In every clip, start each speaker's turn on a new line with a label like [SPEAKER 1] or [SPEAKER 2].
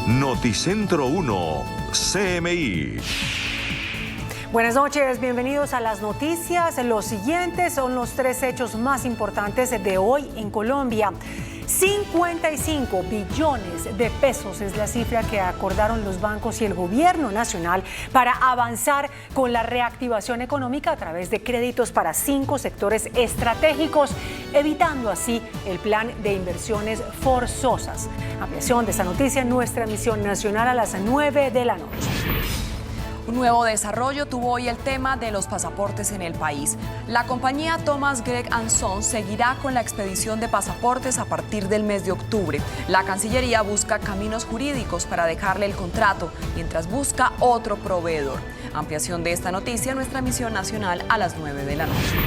[SPEAKER 1] Noticentro 1, CMI.
[SPEAKER 2] Buenas noches, bienvenidos a las noticias. Los siguientes son los 3 hechos más importantes de hoy en Colombia. 55 billones de pesos es la cifra que acordaron los bancos y el gobierno nacional para avanzar con la reactivación económica a través de créditos para 5 sectores estratégicos, evitando así el plan de inversiones forzosas. Ampliación de esta noticia en nuestra emisión nacional a las 9 de la noche.
[SPEAKER 3] Un nuevo desarrollo tuvo hoy el tema de los pasaportes en el país. La compañía Thomas Gregg & Sons seguirá con la expedición de pasaportes a partir del mes de octubre. La Cancillería busca caminos jurídicos para dejarle el contrato, mientras busca otro proveedor. Ampliación de esta noticia en nuestra emisión nacional a las 9 de la noche.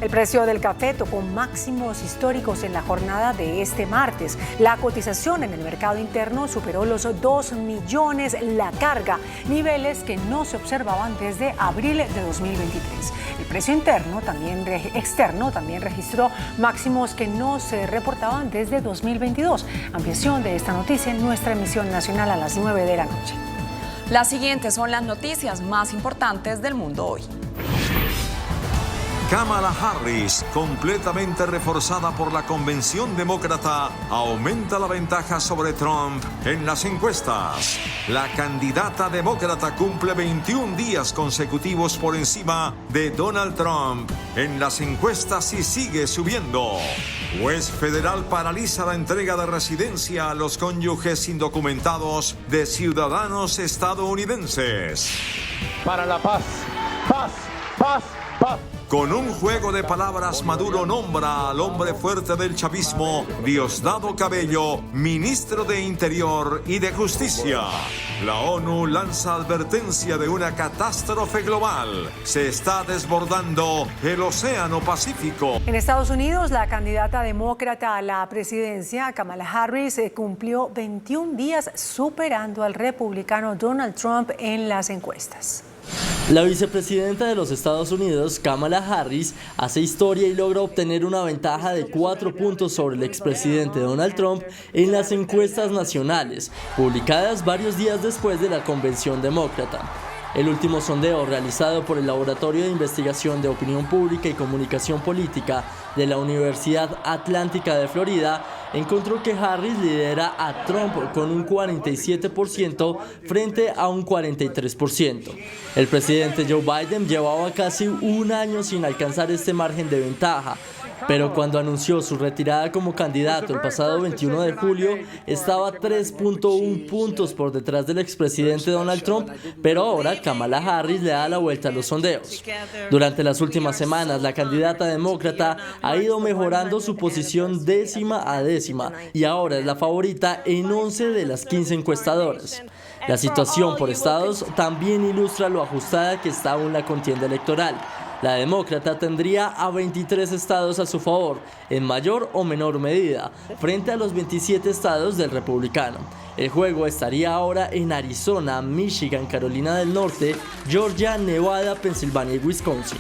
[SPEAKER 2] El precio del café tocó máximos históricos en la jornada de este martes. La cotización en el mercado interno superó los 2 millones la carga, niveles que no se observaban desde abril de 2023. El precio externo también registró máximos que no se reportaban desde 2022. Ampliación de esta noticia en nuestra emisión nacional a las 9 de la noche.
[SPEAKER 3] Las siguientes son las noticias más importantes del mundo hoy.
[SPEAKER 1] Kamala Harris, completamente reforzada por la convención demócrata, aumenta la ventaja sobre Trump en las encuestas. La candidata demócrata cumple 21 días consecutivos por encima de Donald Trump en las encuestas y sigue subiendo. Juez federal paraliza la entrega de residencia a los cónyuges indocumentados de ciudadanos estadounidenses.
[SPEAKER 4] Para la paz, paz, paz, paz.
[SPEAKER 1] Con un juego de palabras, Maduro nombra al hombre fuerte del chavismo, Diosdado Cabello, ministro de Interior y de Justicia. La ONU lanza advertencia de una catástrofe global. Se está desbordando el Océano Pacífico.
[SPEAKER 2] En Estados Unidos, la candidata demócrata a la presidencia, Kamala Harris, cumplió 21 días superando al republicano Donald Trump en las encuestas.
[SPEAKER 5] La vicepresidenta de los Estados Unidos, Kamala Harris, hace historia y logra obtener una ventaja de 4 puntos sobre el expresidente Donald Trump en las encuestas nacionales, publicadas varios días después de la convención demócrata. El último sondeo realizado por el Laboratorio de Investigación de Opinión Pública y Comunicación Política de la Universidad Atlántica de Florida encontró que Harris lidera a Trump con un 47% frente a un 43%. El presidente Joe Biden llevaba casi un año sin alcanzar este margen de ventaja, pero cuando anunció su retirada como candidato el pasado 21 de julio, estaba 3.1 puntos por detrás del expresidente Donald Trump, pero ahora Kamala Harris le da la vuelta a los sondeos. Durante las últimas semanas, la candidata demócrata ha ido mejorando su posición décima a décima y ahora es la favorita en 11 de las 15 encuestadoras. La situación por estados también ilustra lo ajustada que está aún la contienda electoral. La demócrata tendría a 23 estados a su favor, en mayor o menor medida, frente a los 27 estados del republicano. El juego estaría ahora en Arizona, Michigan, Carolina del Norte, Georgia, Nevada, Pensilvania y Wisconsin.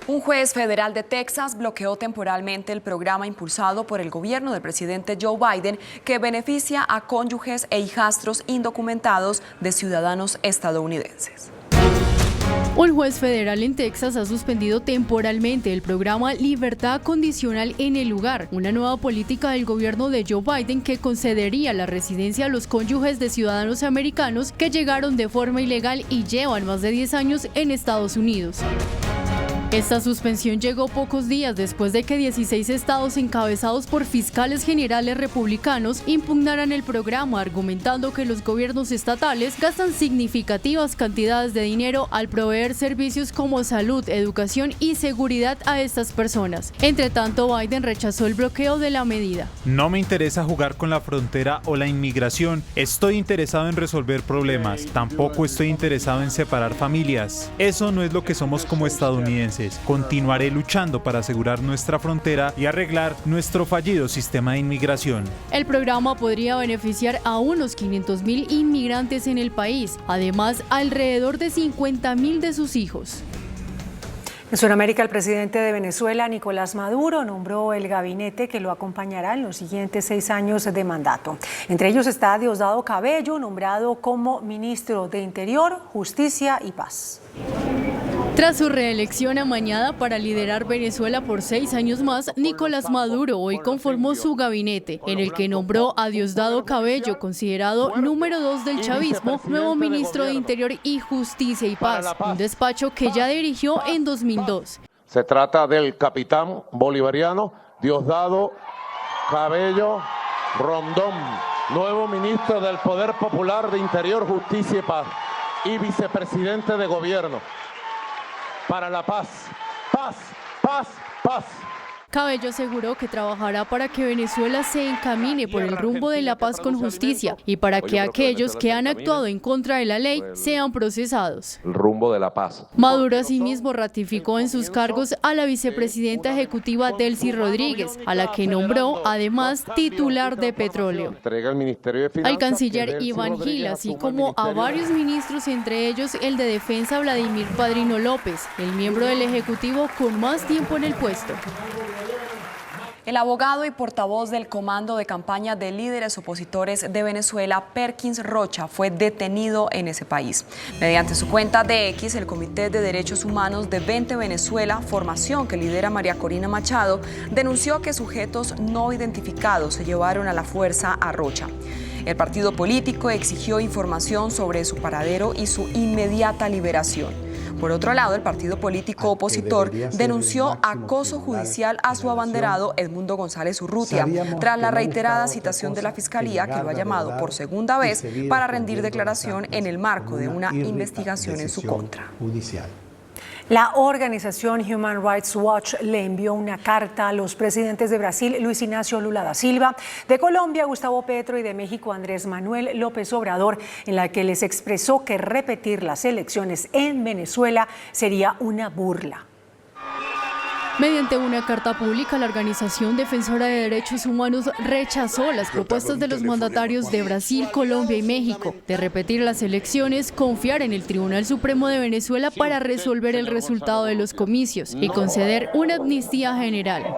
[SPEAKER 3] Un juez federal de Texas bloqueó temporalmente el programa impulsado por el gobierno del presidente Joe Biden que beneficia a cónyuges e hijastros indocumentados de ciudadanos estadounidenses.
[SPEAKER 6] Un juez federal en Texas ha suspendido temporalmente el programa Libertad Condicional en el Lugar, una nueva política del gobierno de Joe Biden que concedería la residencia a los cónyuges de ciudadanos americanos que llegaron de forma ilegal y llevan más de 10 años en Estados Unidos. Esta suspensión llegó pocos días después de que 16 estados encabezados por fiscales generales republicanos impugnaran el programa, argumentando que los gobiernos estatales gastan significativas cantidades de dinero al proveer servicios como salud, educación y seguridad a estas personas. Entre tanto, Biden rechazó el bloqueo de la medida.
[SPEAKER 7] No me interesa jugar con la frontera o la inmigración. Estoy interesado en resolver problemas. Tampoco estoy interesado en separar familias. Eso no es lo que somos como estadounidenses. Continuaré luchando para asegurar nuestra frontera y arreglar nuestro fallido sistema de inmigración.
[SPEAKER 6] El programa podría beneficiar a unos 500,000 inmigrantes en el país, además alrededor de 50,000 de sus hijos.
[SPEAKER 2] En Sudamérica, el presidente de Venezuela, Nicolás Maduro, nombró el gabinete que lo acompañará en los siguientes 6 años de mandato. Entre ellos está Diosdado Cabello, nombrado como ministro de Interior, Justicia y Paz.
[SPEAKER 6] Tras su reelección amañada para liderar Venezuela por 6 años más, Nicolás Maduro hoy conformó su gabinete, en el que nombró a Diosdado Cabello, considerado número 2 del chavismo, nuevo ministro de Interior y Justicia y Paz, un despacho que ya dirigió en 2002.
[SPEAKER 4] Se trata del capitán bolivariano Diosdado Cabello Rondón, nuevo ministro del Poder Popular de Interior, Justicia y Paz y vicepresidente de gobierno. Para la paz, paz, paz, paz.
[SPEAKER 6] Cabello aseguró que trabajará para que Venezuela se encamine por el rumbo de la paz con justicia y para que aquellos que han actuado en contra de la ley sean procesados.
[SPEAKER 4] El rumbo de la paz.
[SPEAKER 6] Maduro asimismo ratificó en sus cargos a la vicepresidenta ejecutiva Delcy Rodríguez, a la que nombró además titular de petróleo. Al canciller Iván Gil, así como a varios ministros, entre ellos el de Defensa Vladimir Padrino López, el miembro del Ejecutivo con más tiempo en el puesto.
[SPEAKER 3] El abogado y portavoz del Comando de Campaña de Líderes Opositores de Venezuela, Perkins Rocha, fue detenido en ese país. Mediante su cuenta de X, el Comité de Derechos Humanos de Vente Venezuela, formación que lidera María Corina Machado, denunció que sujetos no identificados se llevaron a la fuerza a Rocha. El partido político exigió información sobre su paradero y su inmediata liberación. Por otro lado, el partido político opositor denunció acoso judicial a su abanderado Edmundo González Urrutia, tras la reiterada citación de la Fiscalía, que lo ha llamado por segunda vez para rendir declaración en el marco de una investigación en su contra.
[SPEAKER 2] La organización Human Rights Watch le envió una carta a los presidentes de Brasil, Luis Ignacio Lula da Silva, de Colombia, Gustavo Petro, y de México, Andrés Manuel López Obrador, en la que les expresó que repetir las elecciones en Venezuela sería una burla.
[SPEAKER 6] Mediante una carta pública, la Organización Defensora de Derechos Humanos rechazó las propuestas de los mandatarios de Brasil, Colombia y México de repetir las elecciones, confiar en el Tribunal Supremo de Venezuela para resolver el resultado de los comicios y conceder una amnistía general.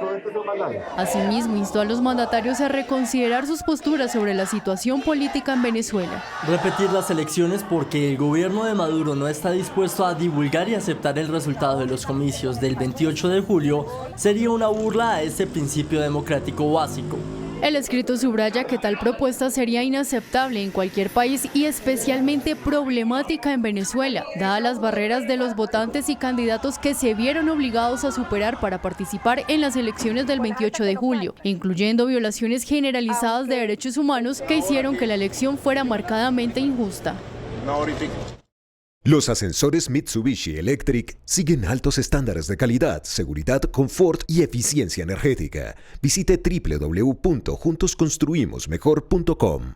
[SPEAKER 6] Asimismo, instó a los mandatarios a reconsiderar sus posturas sobre la situación política en Venezuela.
[SPEAKER 5] Repetir las elecciones porque el gobierno de Maduro no está dispuesto a divulgar y aceptar el resultado de los comicios del 28 de julio sería una burla a este principio democrático básico.
[SPEAKER 6] El escrito subraya que tal propuesta sería inaceptable en cualquier país y especialmente problemática en Venezuela, dadas las barreras de los votantes y candidatos que se vieron obligados a superar para participar en las elecciones del 28 de julio, incluyendo violaciones generalizadas de derechos humanos que hicieron que la elección fuera marcadamente injusta.
[SPEAKER 8] Los ascensores Mitsubishi Electric siguen altos estándares de calidad, seguridad, confort y eficiencia energética. Visite www.juntosconstruimosmejor.com.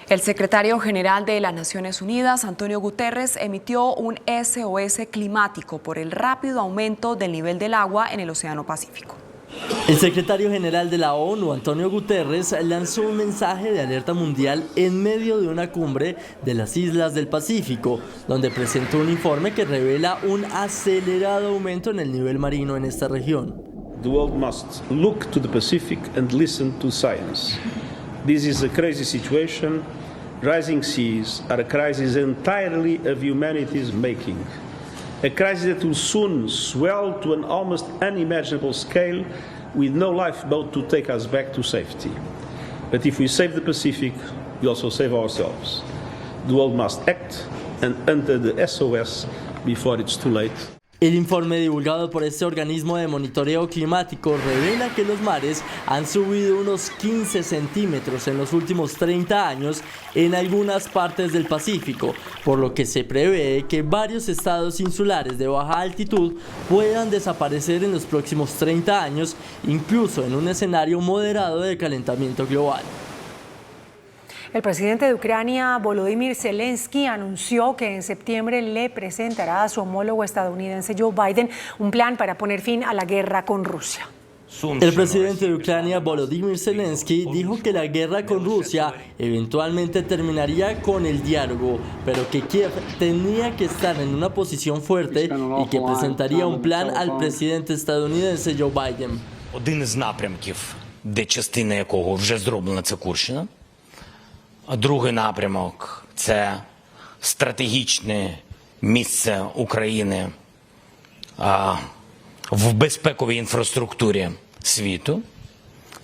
[SPEAKER 3] El secretario general de las Naciones Unidas, Antonio Guterres, emitió un SOS climático por el rápido aumento del nivel del agua en el Océano Pacífico.
[SPEAKER 5] El secretario general de la ONU, Antonio Guterres, lanzó un mensaje de alerta mundial en medio de una cumbre de las islas del Pacífico, donde presentó un informe que revela un acelerado aumento en el nivel marino en esta región.
[SPEAKER 9] The world must look to the Pacific and listen to science. This is a crazy situation. Rising seas are a crisis entirely of humanity's making. A crisis that will soon swell to an almost unimaginable scale with no lifeboat to take us back to safety. But if we save the Pacific, we also save ourselves. The world must act and enter the SOS before it's too late.
[SPEAKER 5] El informe divulgado por este organismo de monitoreo climático revela que los mares han subido unos 15 centímetros en los últimos 30 años en algunas partes del Pacífico, por lo que se prevé que varios estados insulares de baja altitud puedan desaparecer en los próximos 30 años, incluso en un escenario moderado de calentamiento global.
[SPEAKER 2] El presidente de Ucrania, Volodymyr Zelensky, anunció que en septiembre le presentará a su homólogo estadounidense Joe Biden un plan para poner fin a la guerra con Rusia.
[SPEAKER 5] El presidente de Ucrania, Volodymyr Zelensky, dijo que la guerra con Rusia eventualmente terminaría con el diálogo, pero que Kiev tenía que estar en una posición fuerte y que presentaría un plan al presidente estadounidense Joe Biden.
[SPEAKER 10] Один із напрямків, де частина якого вже зроблена, це Курщина. А другий напрямок – це стратегічне місце України в безпековій інфраструктурі світу.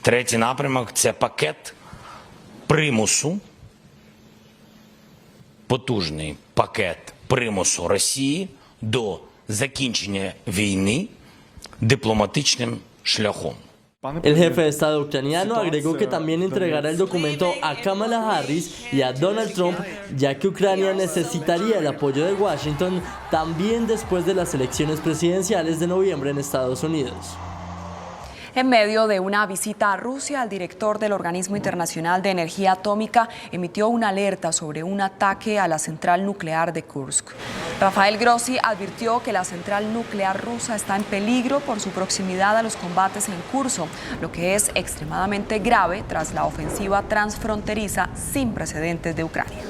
[SPEAKER 10] Третій напрямок – це пакет примусу, потужний пакет примусу Росії до закінчення війни дипломатичним шляхом.
[SPEAKER 5] El jefe de Estado ucraniano agregó que también entregará el documento a Kamala Harris y a Donald Trump, ya que Ucrania necesitaría el apoyo de Washington también después de las elecciones presidenciales de noviembre en Estados Unidos.
[SPEAKER 3] En medio de una visita a Rusia, el director del Organismo Internacional de Energía Atómica emitió una alerta sobre un ataque a la central nuclear de Kursk. Rafael Grossi advirtió que la central nuclear rusa está en peligro por su proximidad a los combates en curso, lo que es extremadamente grave tras la ofensiva transfronteriza sin precedentes de Ucrania.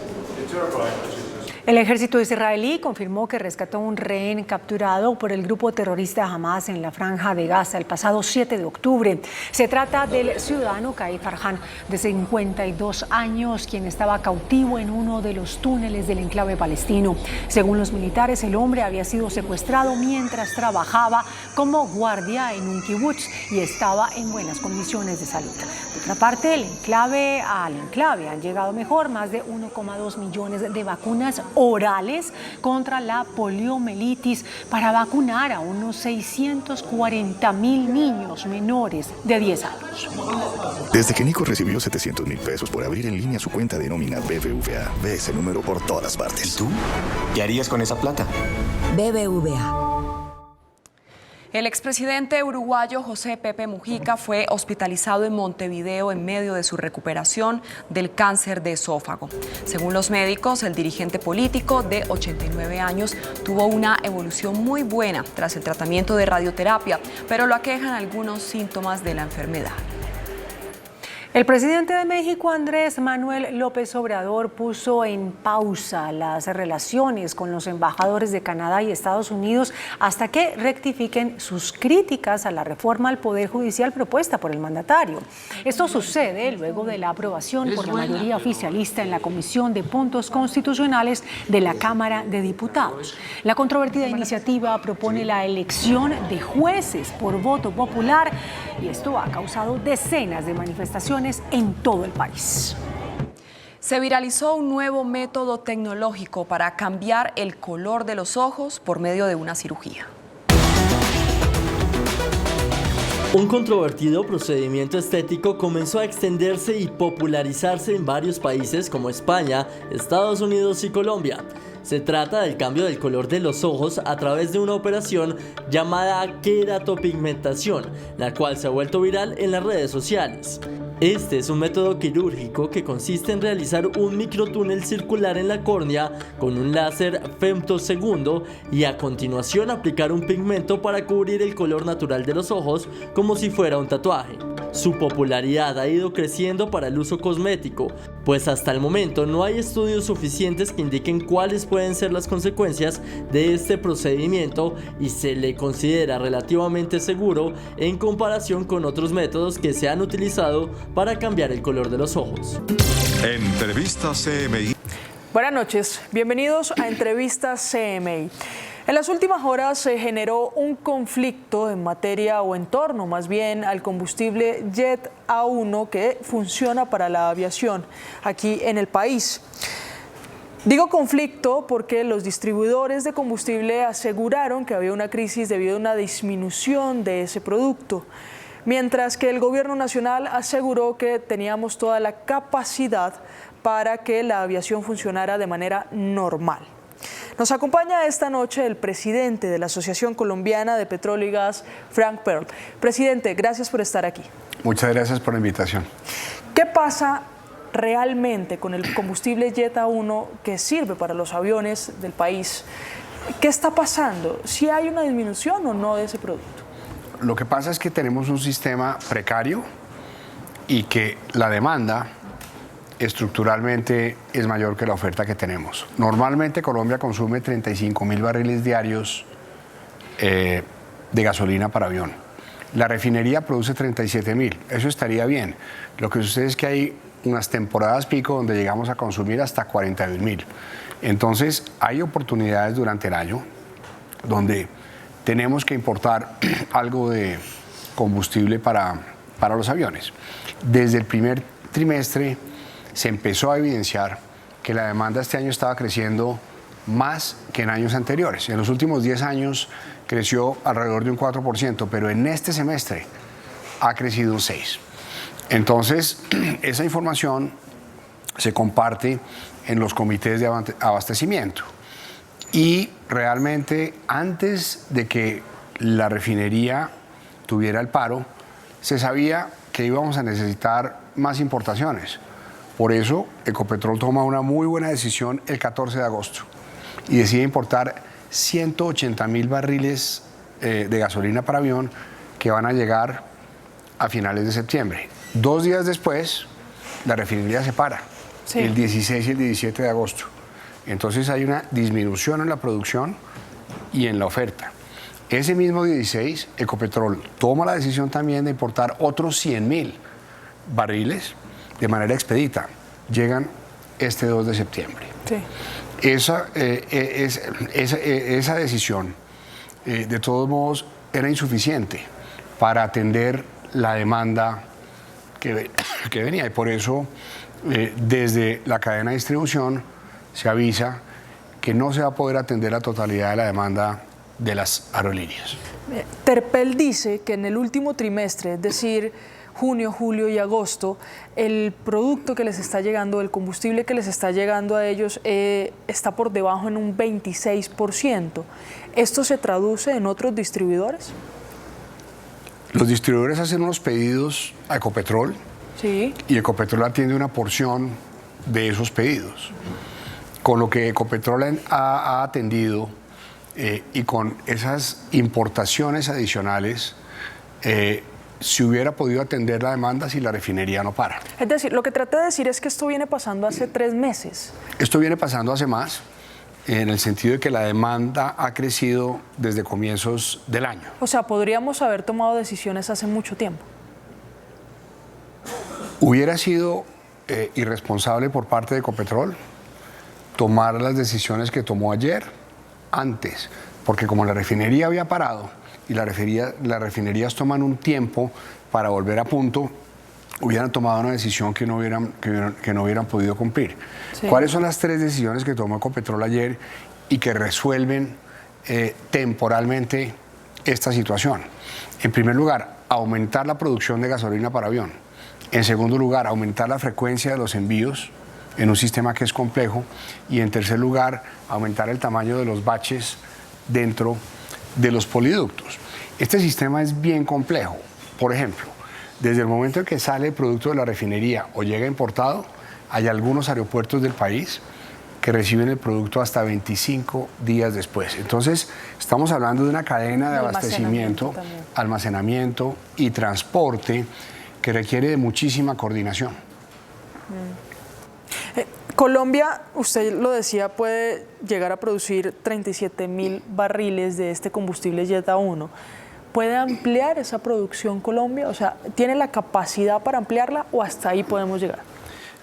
[SPEAKER 2] El ejército israelí confirmó que rescató un rehén capturado por el grupo terrorista Hamas en la Franja de Gaza el pasado 7 de octubre. Se trata del ciudadano Kaif Farhan, de 52 años, quien estaba cautivo en uno de los túneles del enclave palestino. Según los militares, el hombre había sido secuestrado mientras trabajaba como guardia en un kibutz y estaba en buenas condiciones de salud. De otra parte, al enclave han llegado mejor más de 1,2 millones de vacunas orales contra la poliomielitis para vacunar a unos 640,000 niños menores de 10 años.
[SPEAKER 11] Desde que Nico recibió 700,000 pesos por abrir en línea su cuenta de nómina BBVA, ve ese número por todas partes.
[SPEAKER 12] ¿Y tú? ¿Qué harías con esa plata?
[SPEAKER 13] BBVA.
[SPEAKER 3] El expresidente uruguayo José Pepe Mujica fue hospitalizado en Montevideo en medio de su recuperación del cáncer de esófago. Según los médicos, el dirigente político de 89 años tuvo una evolución muy buena tras el tratamiento de radioterapia, pero lo aquejan algunos síntomas de la enfermedad.
[SPEAKER 2] El presidente de México, Andrés Manuel López Obrador, puso en pausa las relaciones con los embajadores de Canadá y Estados Unidos hasta que rectifiquen sus críticas a la reforma al Poder Judicial propuesta por el mandatario. Esto sucede luego de la aprobación por la mayoría oficialista en la Comisión de Puntos Constitucionales de la Cámara de Diputados. La controvertida iniciativa propone la elección de jueces por voto popular y esto ha causado decenas de manifestaciones en todo el país.
[SPEAKER 3] Se viralizó un nuevo método tecnológico para cambiar el color de los ojos por medio de una cirugía.
[SPEAKER 5] Un controvertido procedimiento estético comenzó a extenderse y popularizarse en varios países como España, Estados Unidos y Colombia. Se trata del cambio del color de los ojos a través de una operación llamada queratopigmentación, la cual se ha vuelto viral en las redes sociales. Este es un método quirúrgico que consiste en realizar un microtúnel circular en la córnea con un láser femtosegundo y a continuación aplicar un pigmento para cubrir el color natural de los ojos como si fuera un tatuaje. Su popularidad ha ido creciendo para el uso cosmético, pues hasta el momento no hay estudios suficientes que indiquen cuáles pueden ser las consecuencias de este procedimiento y se le considera relativamente seguro en comparación con otros métodos que se han utilizado para cambiar el color de los ojos.
[SPEAKER 1] Entrevista CMI.
[SPEAKER 14] Buenas noches, bienvenidos a Entrevista CMI. En las últimas horas se generó un conflicto en materia o en torno más bien al combustible Jet A1 que funciona para la aviación aquí en el país. Digo conflicto porque los distribuidores de combustible aseguraron que había una crisis debido a una disminución de ese producto, mientras que el gobierno nacional aseguró que teníamos toda la capacidad para que la aviación funcionara de manera normal. Nos acompaña esta noche el presidente de la Asociación Colombiana de Petróleo y Gas, Frank Pearl. Presidente, gracias por estar aquí.
[SPEAKER 15] Muchas gracias por la invitación.
[SPEAKER 14] ¿Qué pasa realmente con el combustible Jet A1 que sirve para los aviones del país? ¿Qué está pasando? ¿Si hay una disminución o no de ese producto?
[SPEAKER 15] lo que pasa es que tenemos un sistema precario y que la demanda estructuralmente es mayor que la oferta que tenemos. Normalmente Colombia consume 35.000 barriles diarios de gasolina para avión. La refinería produce 37.000, eso estaría bien. Lo que sucede es que hay unas temporadas pico donde llegamos a consumir hasta 42.000. Entonces hay oportunidades durante el año donde tenemos que importar algo de combustible para los aviones. Desde el primer trimestre se empezó a evidenciar que la demanda este año estaba creciendo más que en años anteriores. En los últimos 10 años creció alrededor de un 4%, pero en este semestre ha crecido un 6%. Entonces, esa información se comparte en los comités de abastecimiento. Y realmente, antes de que la refinería tuviera el paro, se sabía que íbamos a necesitar más importaciones. Por eso, Ecopetrol toma una muy buena decisión el 14 de agosto y decide importar 180.000 barriles de gasolina para avión que van a llegar a finales de septiembre. 2 días después, la refinería se para, el 16 y el 17 de agosto. Entonces hay una disminución en la producción y en la oferta. Ese mismo 16, Ecopetrol toma la decisión también de importar otros 100.000 barriles de manera expedita. Llegan este 2 de septiembre.
[SPEAKER 14] Sí.
[SPEAKER 15] Esa decisión, de todos modos, era insuficiente para atender la demanda que venía. Y por eso, desde la cadena de distribución, se avisa que no se va a poder atender la totalidad de la demanda de las aerolíneas.
[SPEAKER 14] Terpel dice que en el último trimestre, es decir, junio, julio y agosto, el producto que les está llegando, el combustible que les está llegando a ellos está por debajo en un 26%. ¿Esto se traduce en otros distribuidores?
[SPEAKER 15] Los distribuidores hacen unos pedidos a Ecopetrol,
[SPEAKER 14] sí,
[SPEAKER 15] y Ecopetrol atiende una porción de esos pedidos. Con lo que Ecopetrol ha atendido y con esas importaciones adicionales, se hubiera podido atender la demanda si la refinería no para.
[SPEAKER 14] Es decir, lo que traté de decir es que esto viene pasando hace 3 meses.
[SPEAKER 15] Esto viene pasando hace más, en el sentido de que la demanda ha crecido desde comienzos del año.
[SPEAKER 14] O sea, podríamos haber tomado decisiones hace mucho tiempo.
[SPEAKER 15] Hubiera sido irresponsable por parte de Ecopetrol tomar las decisiones que tomó ayer, antes, porque como la refinería había parado y las refinerías toman un tiempo para volver a punto, hubieran tomado una decisión que no hubieran podido cumplir. Sí. ¿Cuáles son las 3 decisiones que tomó Ecopetrol ayer y que resuelven temporalmente esta situación? En primer lugar, aumentar la producción de gasolina para avión. En segundo lugar, aumentar la frecuencia de los envíos en un sistema que es complejo. Y en tercer lugar, aumentar el tamaño de los baches dentro de los poliductos. Este sistema es bien complejo. Por ejemplo, desde el momento en que sale el producto de la refinería o llega importado, hay algunos aeropuertos del país que reciben el producto hasta 25 días después. Entonces, estamos hablando de una cadena de abastecimiento, almacenamiento y transporte que requiere de muchísima coordinación.
[SPEAKER 14] Colombia, usted lo decía, puede llegar a producir 37.000 barriles de este combustible Jet A1. ¿Puede ampliar esa producción Colombia? O sea, ¿tiene la capacidad para ampliarla o hasta ahí podemos llegar?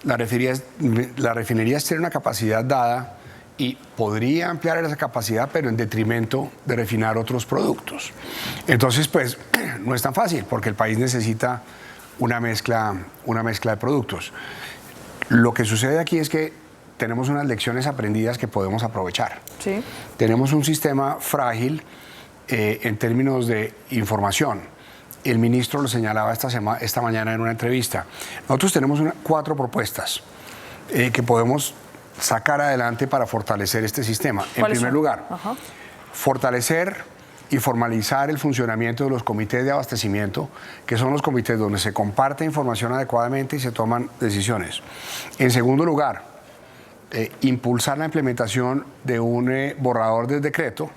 [SPEAKER 15] La refinería tiene una capacidad dada y podría ampliar esa capacidad, pero en detrimento de refinar otros productos. Entonces, pues, no es tan fácil, porque el país necesita una mezcla de productos. Lo que sucede aquí es que tenemos unas lecciones aprendidas que podemos aprovechar.
[SPEAKER 14] Sí.
[SPEAKER 15] Tenemos un sistema frágil en términos de información. El ministro lo señalaba esta mañana en una entrevista. Nosotros tenemos 4 propuestas que podemos sacar adelante para fortalecer este sistema. En primer lugar, fortalecer y formalizar el funcionamiento de los comités de abastecimiento, que son los comités donde se comparte información adecuadamente y se toman decisiones. En segundo lugar, impulsar la implementación de un borrador del decreto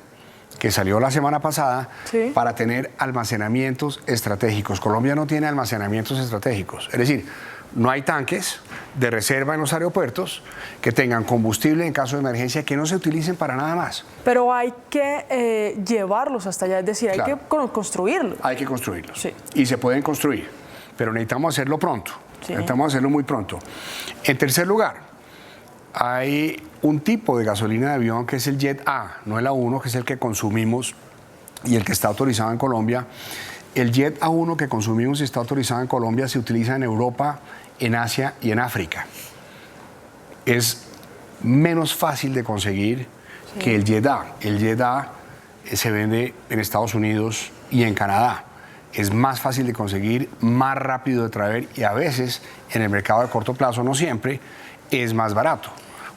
[SPEAKER 15] que salió la semana pasada para tener almacenamientos estratégicos. Colombia no tiene almacenamientos estratégicos, es decir, no hay tanques de reserva en los aeropuertos que tengan combustible en caso de emergencia que no se utilicen para nada más.
[SPEAKER 14] Pero hay que llevarlos hasta allá, es decir, hay que construirlos.
[SPEAKER 15] Hay que construirlos y se pueden construir, pero necesitamos hacerlo pronto, necesitamos hacerlo muy pronto. En tercer lugar, hay un tipo de gasolina de avión que es el Jet A, no el A1, que es el que consumimos y el que está autorizado en Colombia. El Jet A1 que consumimos y está autorizado en Colombia se utiliza en Europa, en Asia y en África. Es menos fácil de conseguir que el Jet A. El Jet A se vende en Estados Unidos y en Canadá. Es más fácil de conseguir, más rápido de traer y a veces en el mercado de corto plazo, no siempre, es más barato.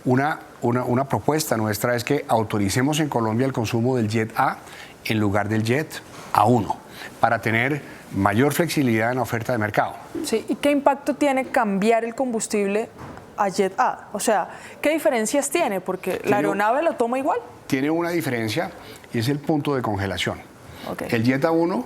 [SPEAKER 15] Una propuesta nuestra es que autoricemos en Colombia el consumo del Jet A en lugar del Jet A1 para tener mayor flexibilidad en la oferta de mercado.
[SPEAKER 14] Sí, ¿y qué impacto tiene cambiar el combustible a Jet A? O sea, ¿qué diferencias tiene? Porque la aeronave lo toma igual.
[SPEAKER 15] Tiene una diferencia y es el punto de congelación. El Jet A1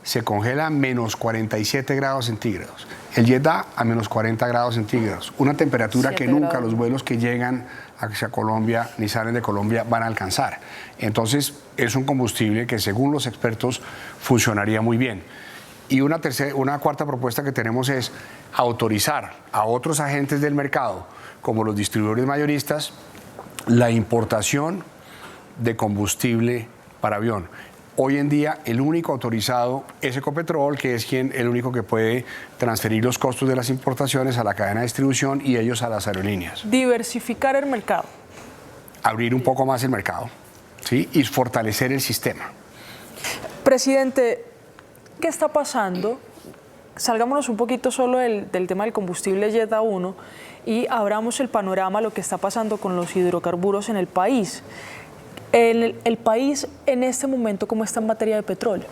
[SPEAKER 15] se congela a menos 47 grados centígrados. El Jet A a menos 40 grados centígrados. Una temperatura que nunca los vuelos que llegan hacia Colombia ni salen de Colombia van a alcanzar. Entonces es un combustible que según los expertos funcionaría muy bien. Y una cuarta propuesta que tenemos es autorizar a otros agentes del mercado, como los distribuidores mayoristas, la importación de combustible para avión. Hoy en día el único autorizado es Ecopetrol, que es el único que puede transferir los costos de las importaciones a la cadena de distribución y ellos a las aerolíneas.
[SPEAKER 14] Diversificar el mercado.
[SPEAKER 15] Abrir un poco más el mercado, ¿sí? Y fortalecer el sistema.
[SPEAKER 14] Presidente, ¿qué está pasando? Salgámonos un poquito solo del tema del combustible Jet A1 y abramos el panorama a lo que está pasando con los hidrocarburos en el país. El país en este momento, ¿cómo está en materia de petróleo?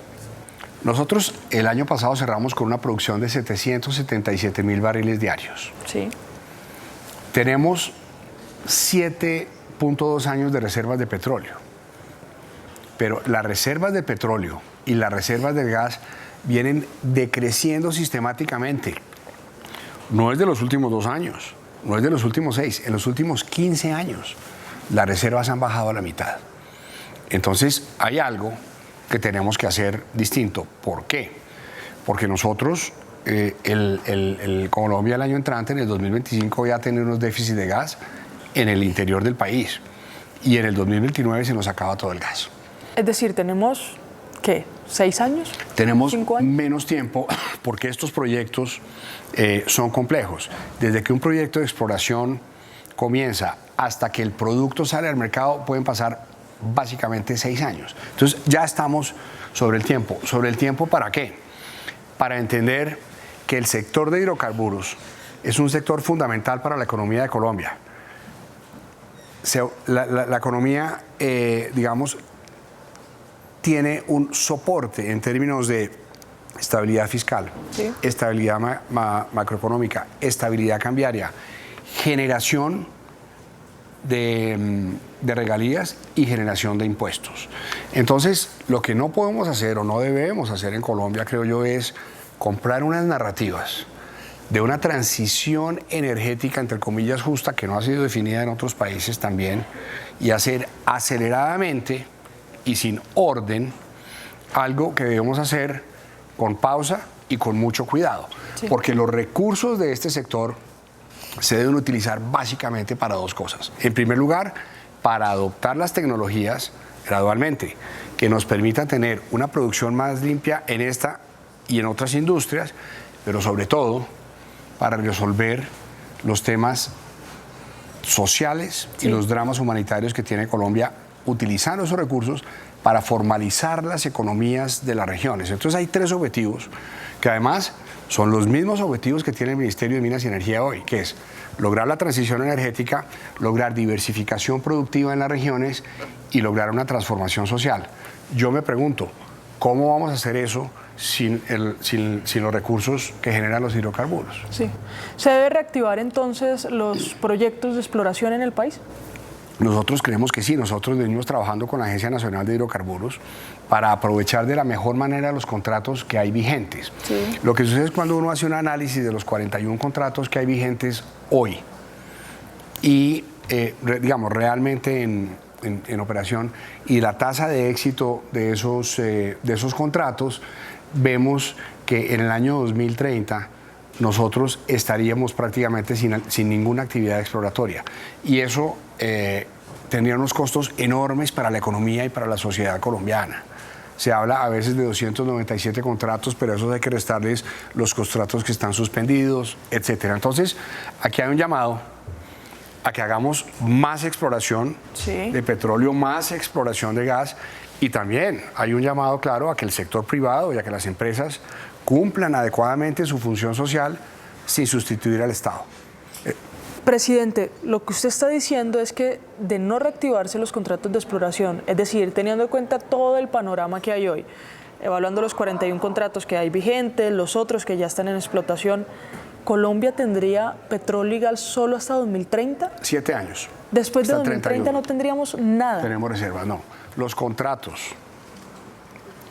[SPEAKER 15] Nosotros el año pasado cerramos con una producción de 777.000 barriles diarios.
[SPEAKER 14] Sí.
[SPEAKER 15] Tenemos 7.2 años de reservas de petróleo. Pero las reservas de petróleo y las reservas de gas vienen decreciendo sistemáticamente. No es de los últimos 2 años, no es de los últimos 6, en los últimos 15 años las reservas han bajado a la mitad. Entonces hay algo que tenemos que hacer distinto. ¿Por qué? Porque nosotros, Colombia el año entrante, en el 2025, ya tiene unos déficits de gas en el interior del país y en el 2029 se nos acaba todo el gas.
[SPEAKER 14] Es decir, tenemos, ¿qué? ¿6 años?
[SPEAKER 15] Tenemos
[SPEAKER 14] 5 años.
[SPEAKER 15] Menos tiempo porque estos proyectos son complejos. Desde que un proyecto de exploración comienza hasta que el producto sale al mercado pueden pasar básicamente 6 años. Entonces ya estamos sobre el tiempo. ¿Sobre el tiempo para qué? Para entender que el sector de hidrocarburos es un sector fundamental para la economía de Colombia. La economía, digamos, tiene un soporte en términos de estabilidad fiscal, estabilidad macroeconómica, estabilidad cambiaria, generación de regalías y generación de impuestos. Entonces, lo que no podemos hacer o no debemos hacer en Colombia, creo yo, es comprar unas narrativas de una transición energética, entre comillas, justa, que no ha sido definida en otros países también, y hacer aceleradamente y sin orden algo que debemos hacer con pausa y con mucho cuidado, porque los recursos de este sector se deben utilizar básicamente para 2 cosas. En primer lugar, para adoptar las tecnologías gradualmente, que nos permitan tener una producción más limpia en esta y en otras industrias, pero sobre todo para resolver los temas sociales y los dramas humanitarios que tiene Colombia, utilizando esos recursos para formalizar las economías de las regiones. Entonces hay 3 objetivos que además son los mismos objetivos que tiene el Ministerio de Minas y Energía hoy, que es lograr la transición energética, lograr diversificación productiva en las regiones y lograr una transformación social. Yo me pregunto, ¿cómo vamos a hacer eso sin los recursos que generan los hidrocarburos?
[SPEAKER 14] Sí. ¿Se debe reactivar entonces los proyectos de exploración en el país?
[SPEAKER 15] Nosotros creemos que sí, nosotros venimos trabajando con la Agencia Nacional de Hidrocarburos para aprovechar de la mejor manera los contratos que hay vigentes. Sí. Lo que sucede es cuando uno hace un análisis de los 41 contratos que hay vigentes hoy y, digamos, realmente en operación y la tasa de éxito de esos contratos, vemos que en el año 2030 nosotros estaríamos prácticamente sin ninguna actividad exploratoria. Y eso tendría unos costos enormes para la economía y para la sociedad colombiana. Se habla a veces de 297 contratos, pero a esos hay que restarles los contratos que están suspendidos, etc. Entonces, aquí hay un llamado a que hagamos más exploración de petróleo, más exploración de gas, y también hay un llamado claro a que el sector privado y a que las empresas cumplan adecuadamente su función social sin sustituir al Estado.
[SPEAKER 14] Presidente, lo que usted está diciendo es que de no reactivarse los contratos de exploración, es decir, teniendo en cuenta todo el panorama que hay hoy, evaluando los 41 contratos que hay vigentes, los otros que ya están en explotación, ¿Colombia tendría petróleo y gas solo hasta 2030?
[SPEAKER 15] 7 años.
[SPEAKER 14] Después de 2030 no tendríamos nada.
[SPEAKER 15] Tenemos reservas, no. Los contratos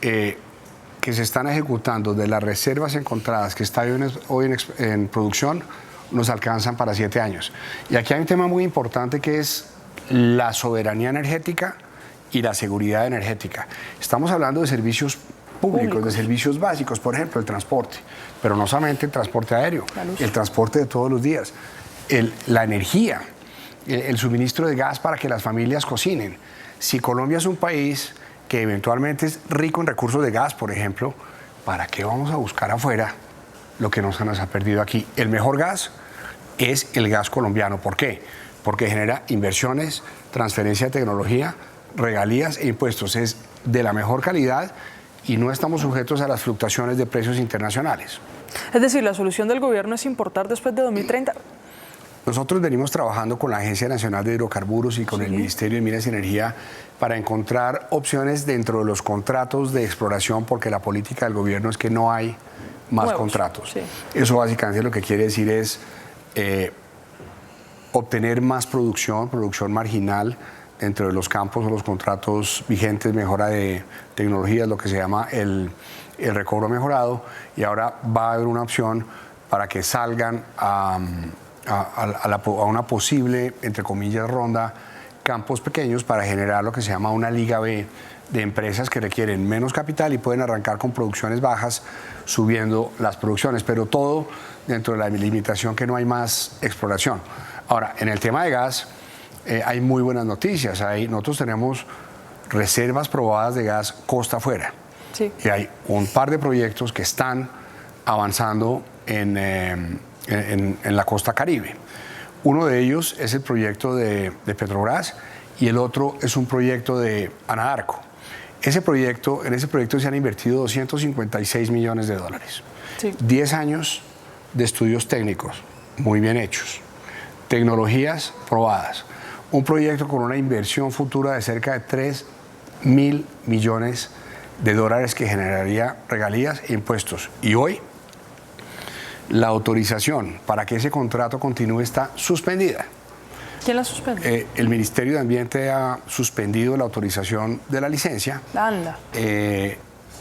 [SPEAKER 15] que se están ejecutando de las reservas encontradas que están hoy en producción nos alcanzan para 7 años. Y aquí hay un tema muy importante que es la soberanía energética y la seguridad energética. Estamos hablando de servicios públicos, de servicios básicos, por ejemplo, el transporte, pero no solamente el transporte aéreo, el transporte de todos los días, la energía, el suministro de gas para que las familias cocinen. Si Colombia es un país que eventualmente es rico en recursos de gas, por ejemplo, ¿para qué vamos a buscar afuera lo que nos ha perdido aquí? El mejor gas es el gas colombiano. ¿Por qué? Porque genera inversiones, transferencia de tecnología, regalías e impuestos. Es de la mejor calidad y no estamos sujetos a las fluctuaciones de precios internacionales.
[SPEAKER 14] Es decir, ¿la solución del gobierno es importar después de 2030?
[SPEAKER 15] Nosotros venimos trabajando con la Agencia Nacional de Hidrocarburos y con el Ministerio de Minas y Energía para encontrar opciones dentro de los contratos de exploración, porque la política del gobierno es que no hay más contratos. Eso básicamente lo que quiere decir es obtener más producción marginal dentro de los campos o los contratos vigentes, mejora de tecnologías, lo que se llama el recobro mejorado, y ahora va a haber una opción para que salgan a una posible, entre comillas, ronda, campos pequeños para generar lo que se llama una Liga B de empresas que requieren menos capital y pueden arrancar con producciones bajas, subiendo las producciones, pero todo dentro de la limitación que no hay más exploración. Ahora, en el tema de gas, hay muy buenas noticias. Nosotros tenemos reservas probadas de gas costa afuera. Sí. Y hay un par de proyectos que están avanzando en la costa Caribe. Uno de ellos es el proyecto de Petrobras y el otro es un proyecto de Anadarko. En ese proyecto se han invertido $256 millones. Sí. 10 años de estudios técnicos muy bien hechos, tecnologías probadas, un proyecto con una inversión futura de cerca de $3.000 millones que generaría regalías e impuestos. Y hoy la autorización para que ese contrato continúe está suspendida.
[SPEAKER 14] ¿Quién la suspende?
[SPEAKER 15] El Ministerio de Ambiente ha suspendido la autorización de la licencia.
[SPEAKER 14] La ANLA.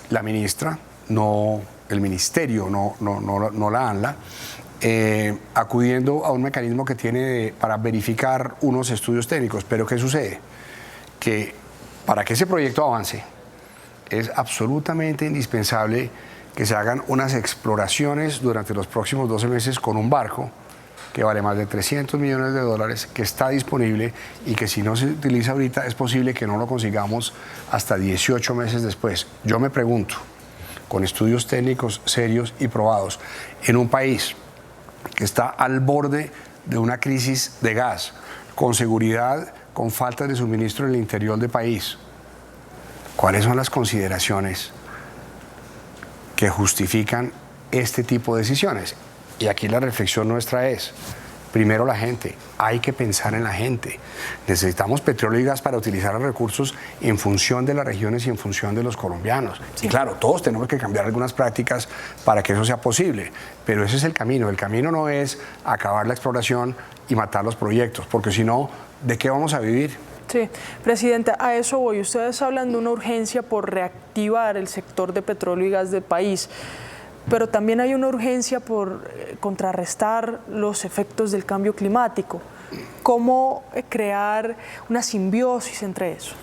[SPEAKER 15] La ministra, el Ministerio, no la ANLA, acudiendo a un mecanismo que tiene para verificar unos estudios técnicos. Pero ¿qué sucede? Que para que ese proyecto avance es absolutamente indispensable que se hagan unas exploraciones durante los próximos 12 meses con un barco que vale más de $300 millones, que está disponible y que si no se utiliza ahorita es posible que no lo consigamos hasta 18 meses después. Yo me pregunto, con estudios técnicos serios y probados, en un país que está al borde de una crisis de gas, con seguridad, con falta de suministro en el interior del país, ¿cuáles son las consideraciones que justifican este tipo de decisiones? Y aquí la reflexión nuestra es, Primero la gente, hay que pensar en la gente. Necesitamos petróleo y gas para utilizar los recursos en función de las regiones y en función de los colombianos. Sí. Y claro, todos tenemos que cambiar algunas prácticas para que eso sea posible, pero ese es el camino. El camino no es acabar la exploración y matar los proyectos, porque si no, ¿de qué vamos a vivir?
[SPEAKER 14] Sí, Presidenta, a eso voy. Ustedes hablan de una urgencia por reactivar el sector de petróleo y gas del país, pero también hay una urgencia por contrarrestar los efectos del cambio climático. ¿Cómo crear una simbiosis entre eso?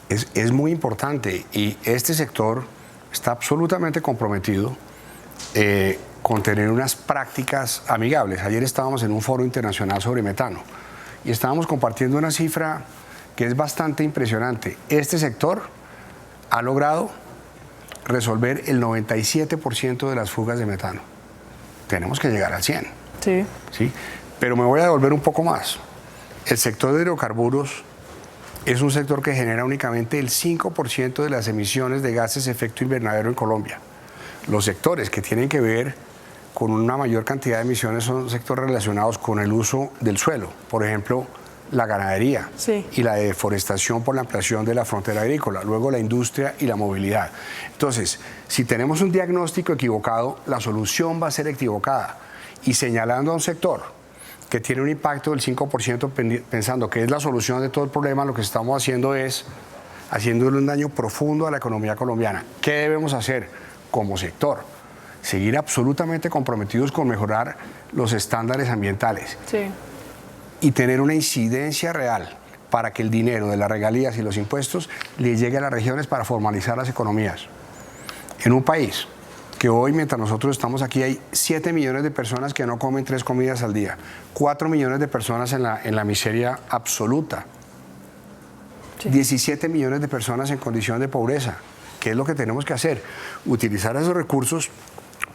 [SPEAKER 15] Es muy importante y este sector está absolutamente comprometido con tener unas prácticas amigables. Ayer estábamos en un foro internacional sobre metano y estábamos compartiendo una cifra que es bastante impresionante. Este sector ha logrado resolver el 97% de las fugas de metano. Tenemos que llegar al 100%.
[SPEAKER 14] Sí.
[SPEAKER 15] ¿Sí? Pero me voy a devolver un poco más. El sector de hidrocarburos es un sector que genera únicamente el 5% de las emisiones de gases de efecto invernadero en Colombia. Los sectores que tienen que ver con una mayor cantidad de emisiones son sectores relacionados con el uso del suelo. Por ejemplo, la ganadería y la deforestación por la ampliación de la frontera agrícola, luego la industria y la movilidad. Entonces, si tenemos un diagnóstico equivocado, la solución va a ser equivocada. Y señalando a un sector que tiene un impacto del 5% pensando que es la solución de todo el problema, lo que estamos haciendo es haciéndole un daño profundo a la economía colombiana. ¿Qué debemos hacer como sector? Seguir absolutamente comprometidos con mejorar los estándares ambientales.
[SPEAKER 14] Sí.
[SPEAKER 15] Y tener una incidencia real para que el dinero de las regalías y los impuestos le llegue a las regiones para formalizar las economías. En un país que hoy, mientras nosotros estamos aquí, hay 7 millones de personas que no comen 3 comidas al día, 4 millones de personas en la miseria absoluta, 17 millones de personas en condición de pobreza. ¿Qué es lo que tenemos que hacer? Utilizar esos recursos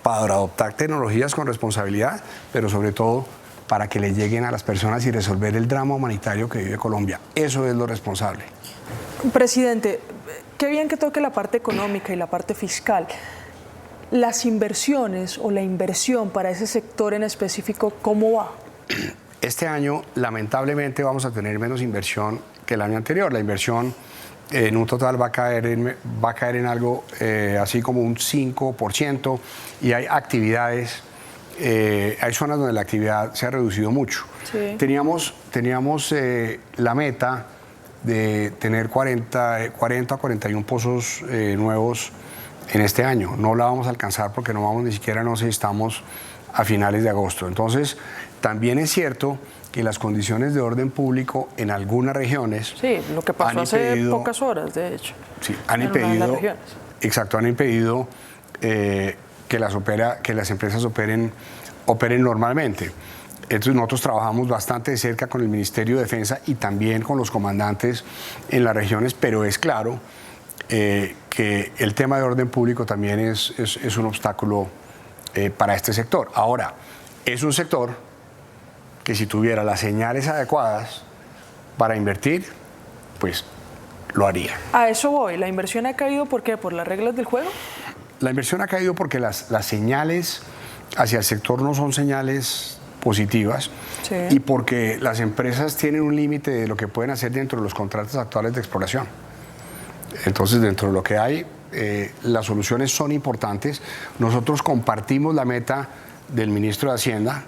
[SPEAKER 15] para adoptar tecnologías con responsabilidad, pero sobre todo para que le lleguen a las personas y resolver el drama humanitario que vive Colombia. Eso es lo responsable.
[SPEAKER 14] Presidente, qué bien que toque la parte económica y la parte fiscal. Las inversiones o la inversión para ese sector en específico, ¿cómo va?
[SPEAKER 15] Este año, lamentablemente, vamos a tener menos inversión que el año anterior. La inversión en un total va a caer en algo así como un 5%, y hay actividades, hay zonas donde la actividad se ha reducido mucho.
[SPEAKER 14] Sí.
[SPEAKER 15] Teníamos la meta de tener 40 a 41 pozos nuevos en este año. No la vamos a alcanzar porque no vamos ni siquiera, no sé si estamos a finales de agosto. Entonces, también es cierto que las condiciones de orden público en algunas regiones...
[SPEAKER 14] Sí, lo que pasó hace pocas horas, de hecho.
[SPEAKER 15] Sí, han impedido... Exacto, han impedido que las empresas operen normalmente. Entonces nosotros trabajamos bastante de cerca con el Ministerio de Defensa y también con los comandantes en las regiones, pero es claro que el tema de orden público también es un obstáculo para este sector. Ahora, es un sector que si tuviera las señales adecuadas para invertir, pues lo haría.
[SPEAKER 14] A eso voy. ¿La inversión ha caído por qué? ¿Por las reglas del juego?
[SPEAKER 15] La inversión ha caído porque las señales hacia el sector no son señales positivas,
[SPEAKER 14] sí,
[SPEAKER 15] y porque las empresas tienen un límite de lo que pueden hacer dentro de los contratos actuales de exploración. Entonces, dentro de lo que hay, las soluciones son importantes. Nosotros compartimos la meta del ministro de Hacienda,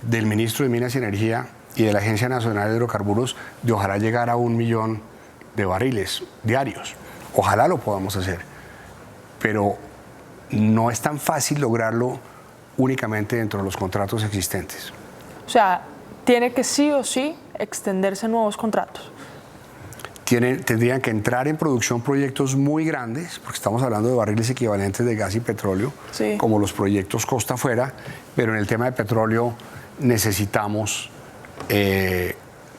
[SPEAKER 15] del ministro de Minas y Energía y de la Agencia Nacional de Hidrocarburos de ojalá llegar a 1 millón de barriles diarios. Ojalá lo podamos hacer, pero no es tan fácil lograrlo únicamente dentro de los contratos existentes.
[SPEAKER 14] O sea, tiene que sí o sí extenderse nuevos contratos.
[SPEAKER 15] Tendrían que entrar en producción proyectos muy grandes, porque estamos hablando de barriles equivalentes de gas y petróleo,
[SPEAKER 14] sí,
[SPEAKER 15] como los proyectos Costa Afuera, pero en el tema de petróleo necesitamos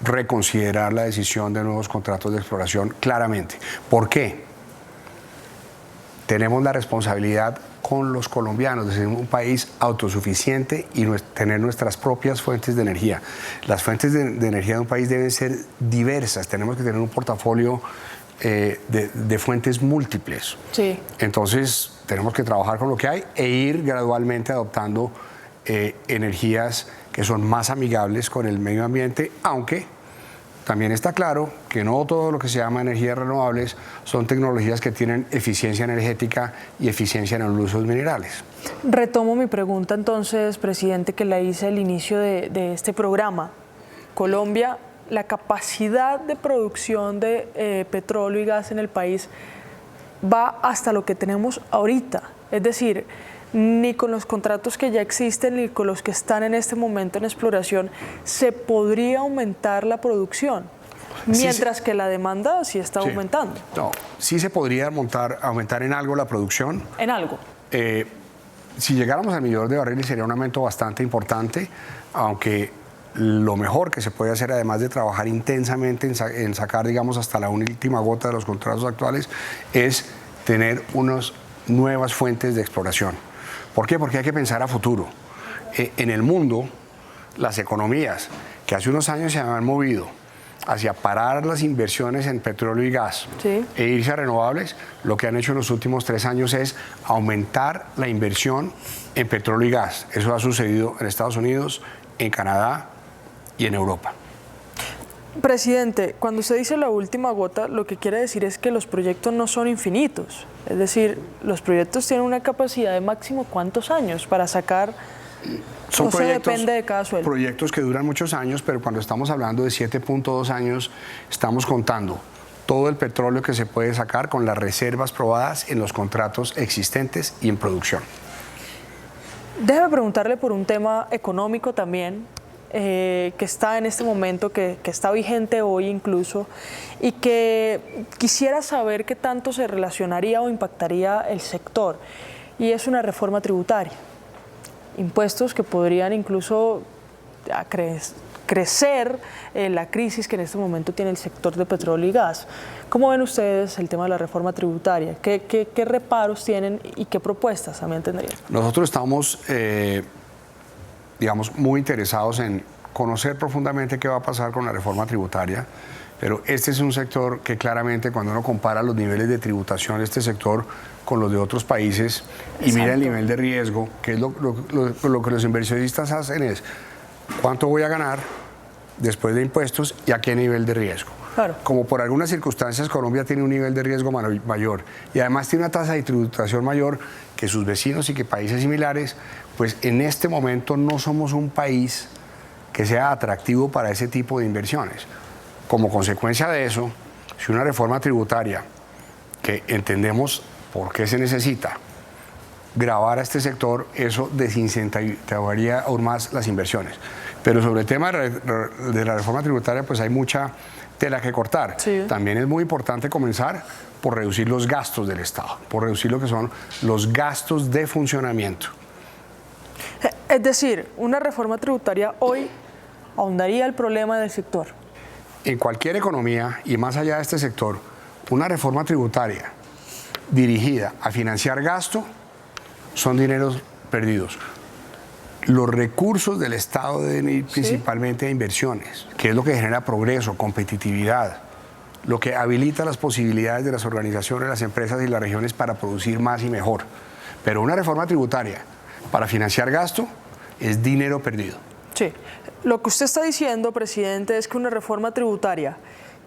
[SPEAKER 15] reconsiderar la decisión de nuevos contratos de exploración claramente. ¿Por qué? Tenemos la responsabilidad con los colombianos de ser un país autosuficiente y tener nuestras propias fuentes de energía. Las fuentes de energía de un país deben ser diversas, tenemos que tener un portafolio de fuentes múltiples.
[SPEAKER 14] Sí.
[SPEAKER 15] Entonces tenemos que trabajar con lo que hay e ir gradualmente adoptando energías que son más amigables con el medio ambiente, aunque también está claro que no todo lo que se llama energías renovables son tecnologías que tienen eficiencia energética y eficiencia en el uso de minerales.
[SPEAKER 14] Retomo mi pregunta entonces, presidente, que la hice al inicio de este programa. Colombia, la capacidad de producción de petróleo y gas en el país va hasta lo que tenemos ahorita. Es decir, ni con los contratos que ya existen ni con los que están en este momento en exploración se podría aumentar la producción, mientras que la demanda sí está aumentando.
[SPEAKER 15] No, sí se podría aumentar en algo la producción.
[SPEAKER 14] En algo.
[SPEAKER 15] Si llegáramos al 1 millón de barriles sería un aumento bastante importante, aunque lo mejor que se puede hacer, además de trabajar intensamente en sacar, digamos, hasta la última gota de los contratos actuales, es tener unas nuevas fuentes de exploración. ¿Por qué? Porque hay que pensar a futuro. En el mundo, las economías que hace unos años se habían movido hacia parar las inversiones en petróleo y gas e irse a renovables, lo que han hecho en los últimos 3 años es aumentar la inversión en petróleo y gas. Eso ha sucedido en Estados Unidos, en Canadá y en Europa.
[SPEAKER 14] Presidente, cuando usted dice la última gota, lo que quiere decir es que los proyectos no son infinitos. Es decir, los proyectos tienen una capacidad de máximo ¿cuántos años para sacar?
[SPEAKER 15] Son proyectos,
[SPEAKER 14] depende de cada sueldo.
[SPEAKER 15] Proyectos que duran muchos años, pero cuando estamos hablando de 7.2 años, estamos contando todo el petróleo que se puede sacar con las reservas probadas en los contratos existentes y en producción.
[SPEAKER 14] Déjeme preguntarle por un tema económico también, que está en este momento, que está vigente hoy incluso, y que quisiera saber qué tanto se relacionaría o impactaría el sector, y es una reforma tributaria. Impuestos que podrían incluso crecer la crisis que en este momento tiene el sector de petróleo y gas. ¿Cómo ven ustedes el tema de la reforma tributaria? ¿Qué reparos tienen y qué propuestas también tendrían?
[SPEAKER 15] Nosotros estamos, digamos, muy interesados en conocer profundamente qué va a pasar con la reforma tributaria, pero este es un sector que claramente cuando uno compara los niveles de tributación de este sector con los de otros países y mira el nivel de riesgo, que es lo que los inversionistas hacen es cuánto voy a ganar después de impuestos y a qué nivel de riesgo.
[SPEAKER 14] Claro.
[SPEAKER 15] Como por algunas circunstancias Colombia tiene un nivel de riesgo mayor y además tiene una tasa de tributación mayor que sus vecinos y que países similares, pues en este momento no somos un país que sea atractivo para ese tipo de inversiones. Como consecuencia de eso, si una reforma tributaria, que entendemos por qué se necesita, gravar a este sector, eso desincentivaría aún más las inversiones. Pero sobre el tema de la reforma tributaria, pues hay mucha tela que cortar. Sí. También es muy importante comenzar por reducir los gastos del Estado, por reducir lo que son los gastos de funcionamiento.
[SPEAKER 14] Es decir, una reforma tributaria hoy ahondaría el problema del sector.
[SPEAKER 15] En cualquier economía, y más allá de este sector, una reforma tributaria dirigida a financiar gasto son dineros perdidos. Los recursos del Estado deben ir principalmente a inversiones, que es lo que genera progreso, competitividad, lo que habilita las posibilidades de las organizaciones, las empresas y las regiones para producir más y mejor. Pero una reforma tributaria para financiar gasto es dinero perdido.
[SPEAKER 14] Sí. Lo que usted está diciendo, presidente, es que una reforma tributaria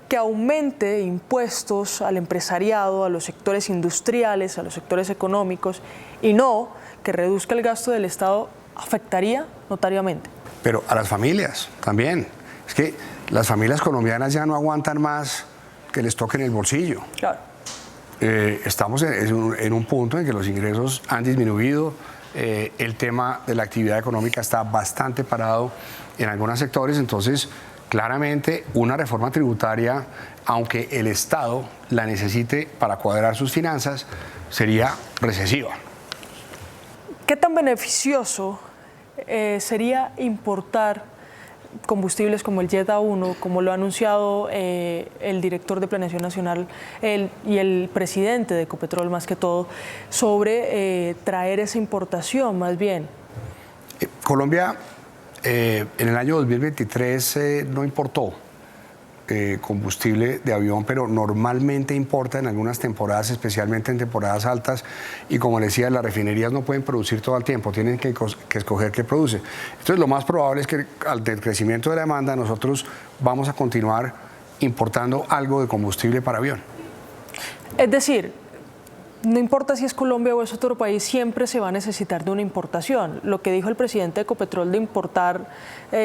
[SPEAKER 14] que aumente impuestos al empresariado, a los sectores industriales, a los sectores económicos, y no que reduzca el gasto del Estado, afectaría notoriamente.
[SPEAKER 15] Pero a las familias también. Es que las familias colombianas ya no aguantan más que les toquen el bolsillo.
[SPEAKER 14] Claro.
[SPEAKER 15] Estamos en un punto en que los ingresos han disminuido, el tema de la actividad económica está bastante parado en algunos sectores, entonces claramente una reforma tributaria, aunque el Estado la necesite para cuadrar sus finanzas, sería recesiva.
[SPEAKER 14] ¿Qué tan beneficioso sería importar combustibles como el Jet A1, como lo ha anunciado el director de Planeación Nacional y el presidente de Ecopetrol más que todo, sobre traer esa importación más bien?
[SPEAKER 15] Colombia en el año 2023 no importó combustible de avión, pero normalmente importa en algunas temporadas, especialmente en temporadas altas, y como les decía, las refinerías no pueden producir todo el tiempo, tienen que escoger qué produce. Entonces lo más probable es que al crecimiento de la demanda nosotros vamos a continuar importando algo de combustible para avión.
[SPEAKER 14] Es decir, no importa si es Colombia o es otro país, siempre se va a necesitar de una importación. Lo que dijo el presidente de Ecopetrol de importar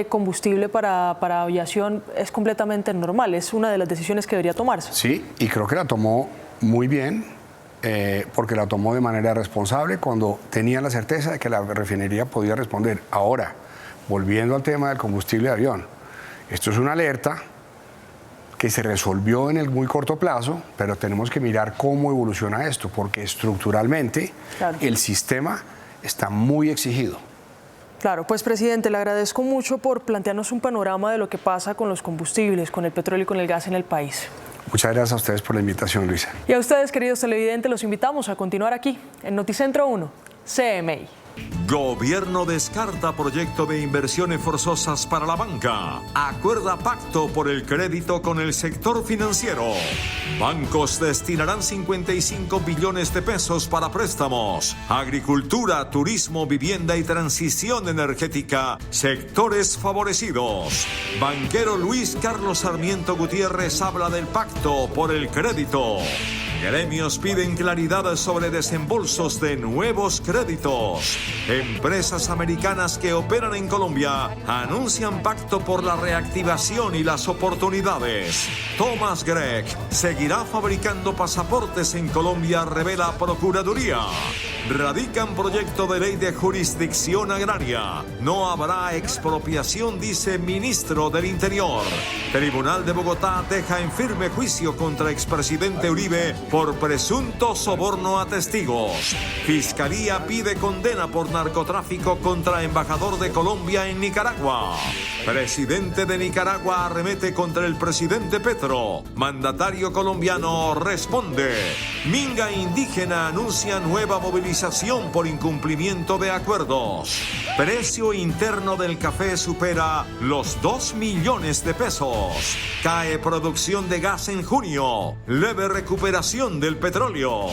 [SPEAKER 14] combustible para aviación es completamente normal, es una de las decisiones que debería tomarse.
[SPEAKER 15] Sí, y creo que la tomó muy bien, porque la tomó de manera responsable cuando tenía la certeza de que la refinería podía responder. Ahora, volviendo al tema del combustible de avión, esto es una alerta que se resolvió en el muy corto plazo, pero tenemos que mirar cómo evoluciona esto, porque estructuralmente el sistema está muy exigido.
[SPEAKER 14] Claro, pues presidente, le agradezco mucho por plantearnos un panorama de lo que pasa con los combustibles, con el petróleo y con el gas en el país.
[SPEAKER 15] Muchas gracias a ustedes por la invitación, Luisa.
[SPEAKER 14] Y a ustedes, queridos televidentes, los invitamos a continuar aquí, en Noticentro 1, CMI.
[SPEAKER 1] Gobierno descarta proyecto de inversiones forzosas para la banca. Acuerda pacto por el crédito con el sector financiero. Bancos destinarán 55 billones de pesos para préstamos. Agricultura, turismo, vivienda y transición energética. Sectores favorecidos. Banquero Luis Carlos Sarmiento Gutiérrez habla del pacto por el crédito. Gremios piden claridad sobre desembolsos de nuevos créditos. Empresas americanas que operan en Colombia anuncian pacto por la reactivación y las oportunidades. Thomas Gregg seguirá fabricando pasaportes en Colombia, revela Procuraduría. Radican proyecto de ley de jurisdicción agraria. No habrá expropiación, dice ministro del Interior. Tribunal de Bogotá deja en firme juicio contra expresidente Uribe por presunto soborno a testigos. Fiscalía pide condena por narcotráfico contra embajador de Colombia en Nicaragua. Presidente de Nicaragua arremete contra el presidente Petro. Mandatario colombiano responde. Minga indígena anuncia nueva movilización por incumplimiento de acuerdos. Precio interno del café supera los 2 millones de pesos. Cae producción de gas en junio. Leve recuperación del petróleo.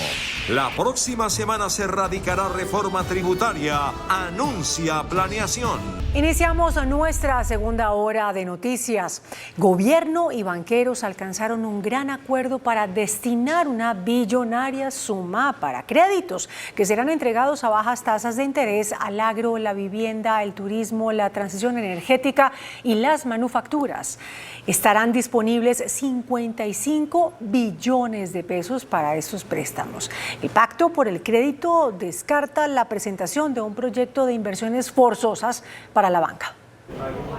[SPEAKER 1] La próxima semana se radicará reforma tributaria. Anuncia planeación.
[SPEAKER 2] Iniciamos nuestra segunda hora de noticias. Gobierno y banqueros alcanzaron un gran acuerdo para destinar una billonaria suma para créditos que serán entregados a bajas tasas de interés al agro, la vivienda, el turismo, la transición energética y las manufacturas. Estarán disponibles 55 billones de pesos para estos préstamos. El pacto por el crédito descarta la presentación de un proyecto de inversiones forzosas para la banca.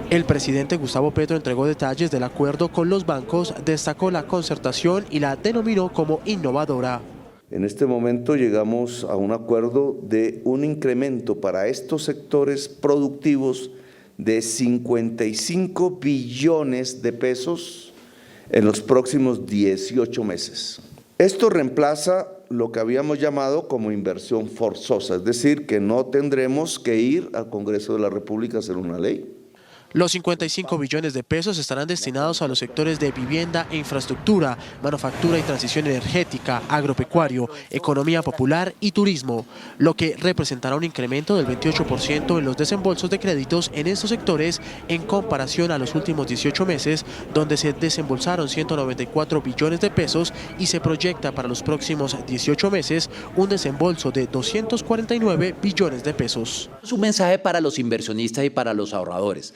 [SPEAKER 16] El presidente Gustavo Petro entregó detalles del acuerdo con los bancos, destacó la concertación y la denominó como innovadora.
[SPEAKER 17] En este momento llegamos a un acuerdo de un incremento para estos sectores productivos de 55 billones de pesos en los próximos 18 meses. Esto reemplaza lo que habíamos llamado como inversión forzosa, es decir, que no tendremos que ir al Congreso de la República a hacer una ley.
[SPEAKER 16] Los 55 billones de pesos estarán destinados a los sectores de vivienda e infraestructura, manufactura y transición energética, agropecuario, economía popular y turismo, lo que representará un incremento del 28% en los desembolsos de créditos en estos sectores en comparación a los últimos 18 meses, donde se desembolsaron 194 billones de pesos y se proyecta para los próximos 18 meses un desembolso de 249 billones de pesos.
[SPEAKER 18] Es un mensaje para los inversionistas y para los ahorradores.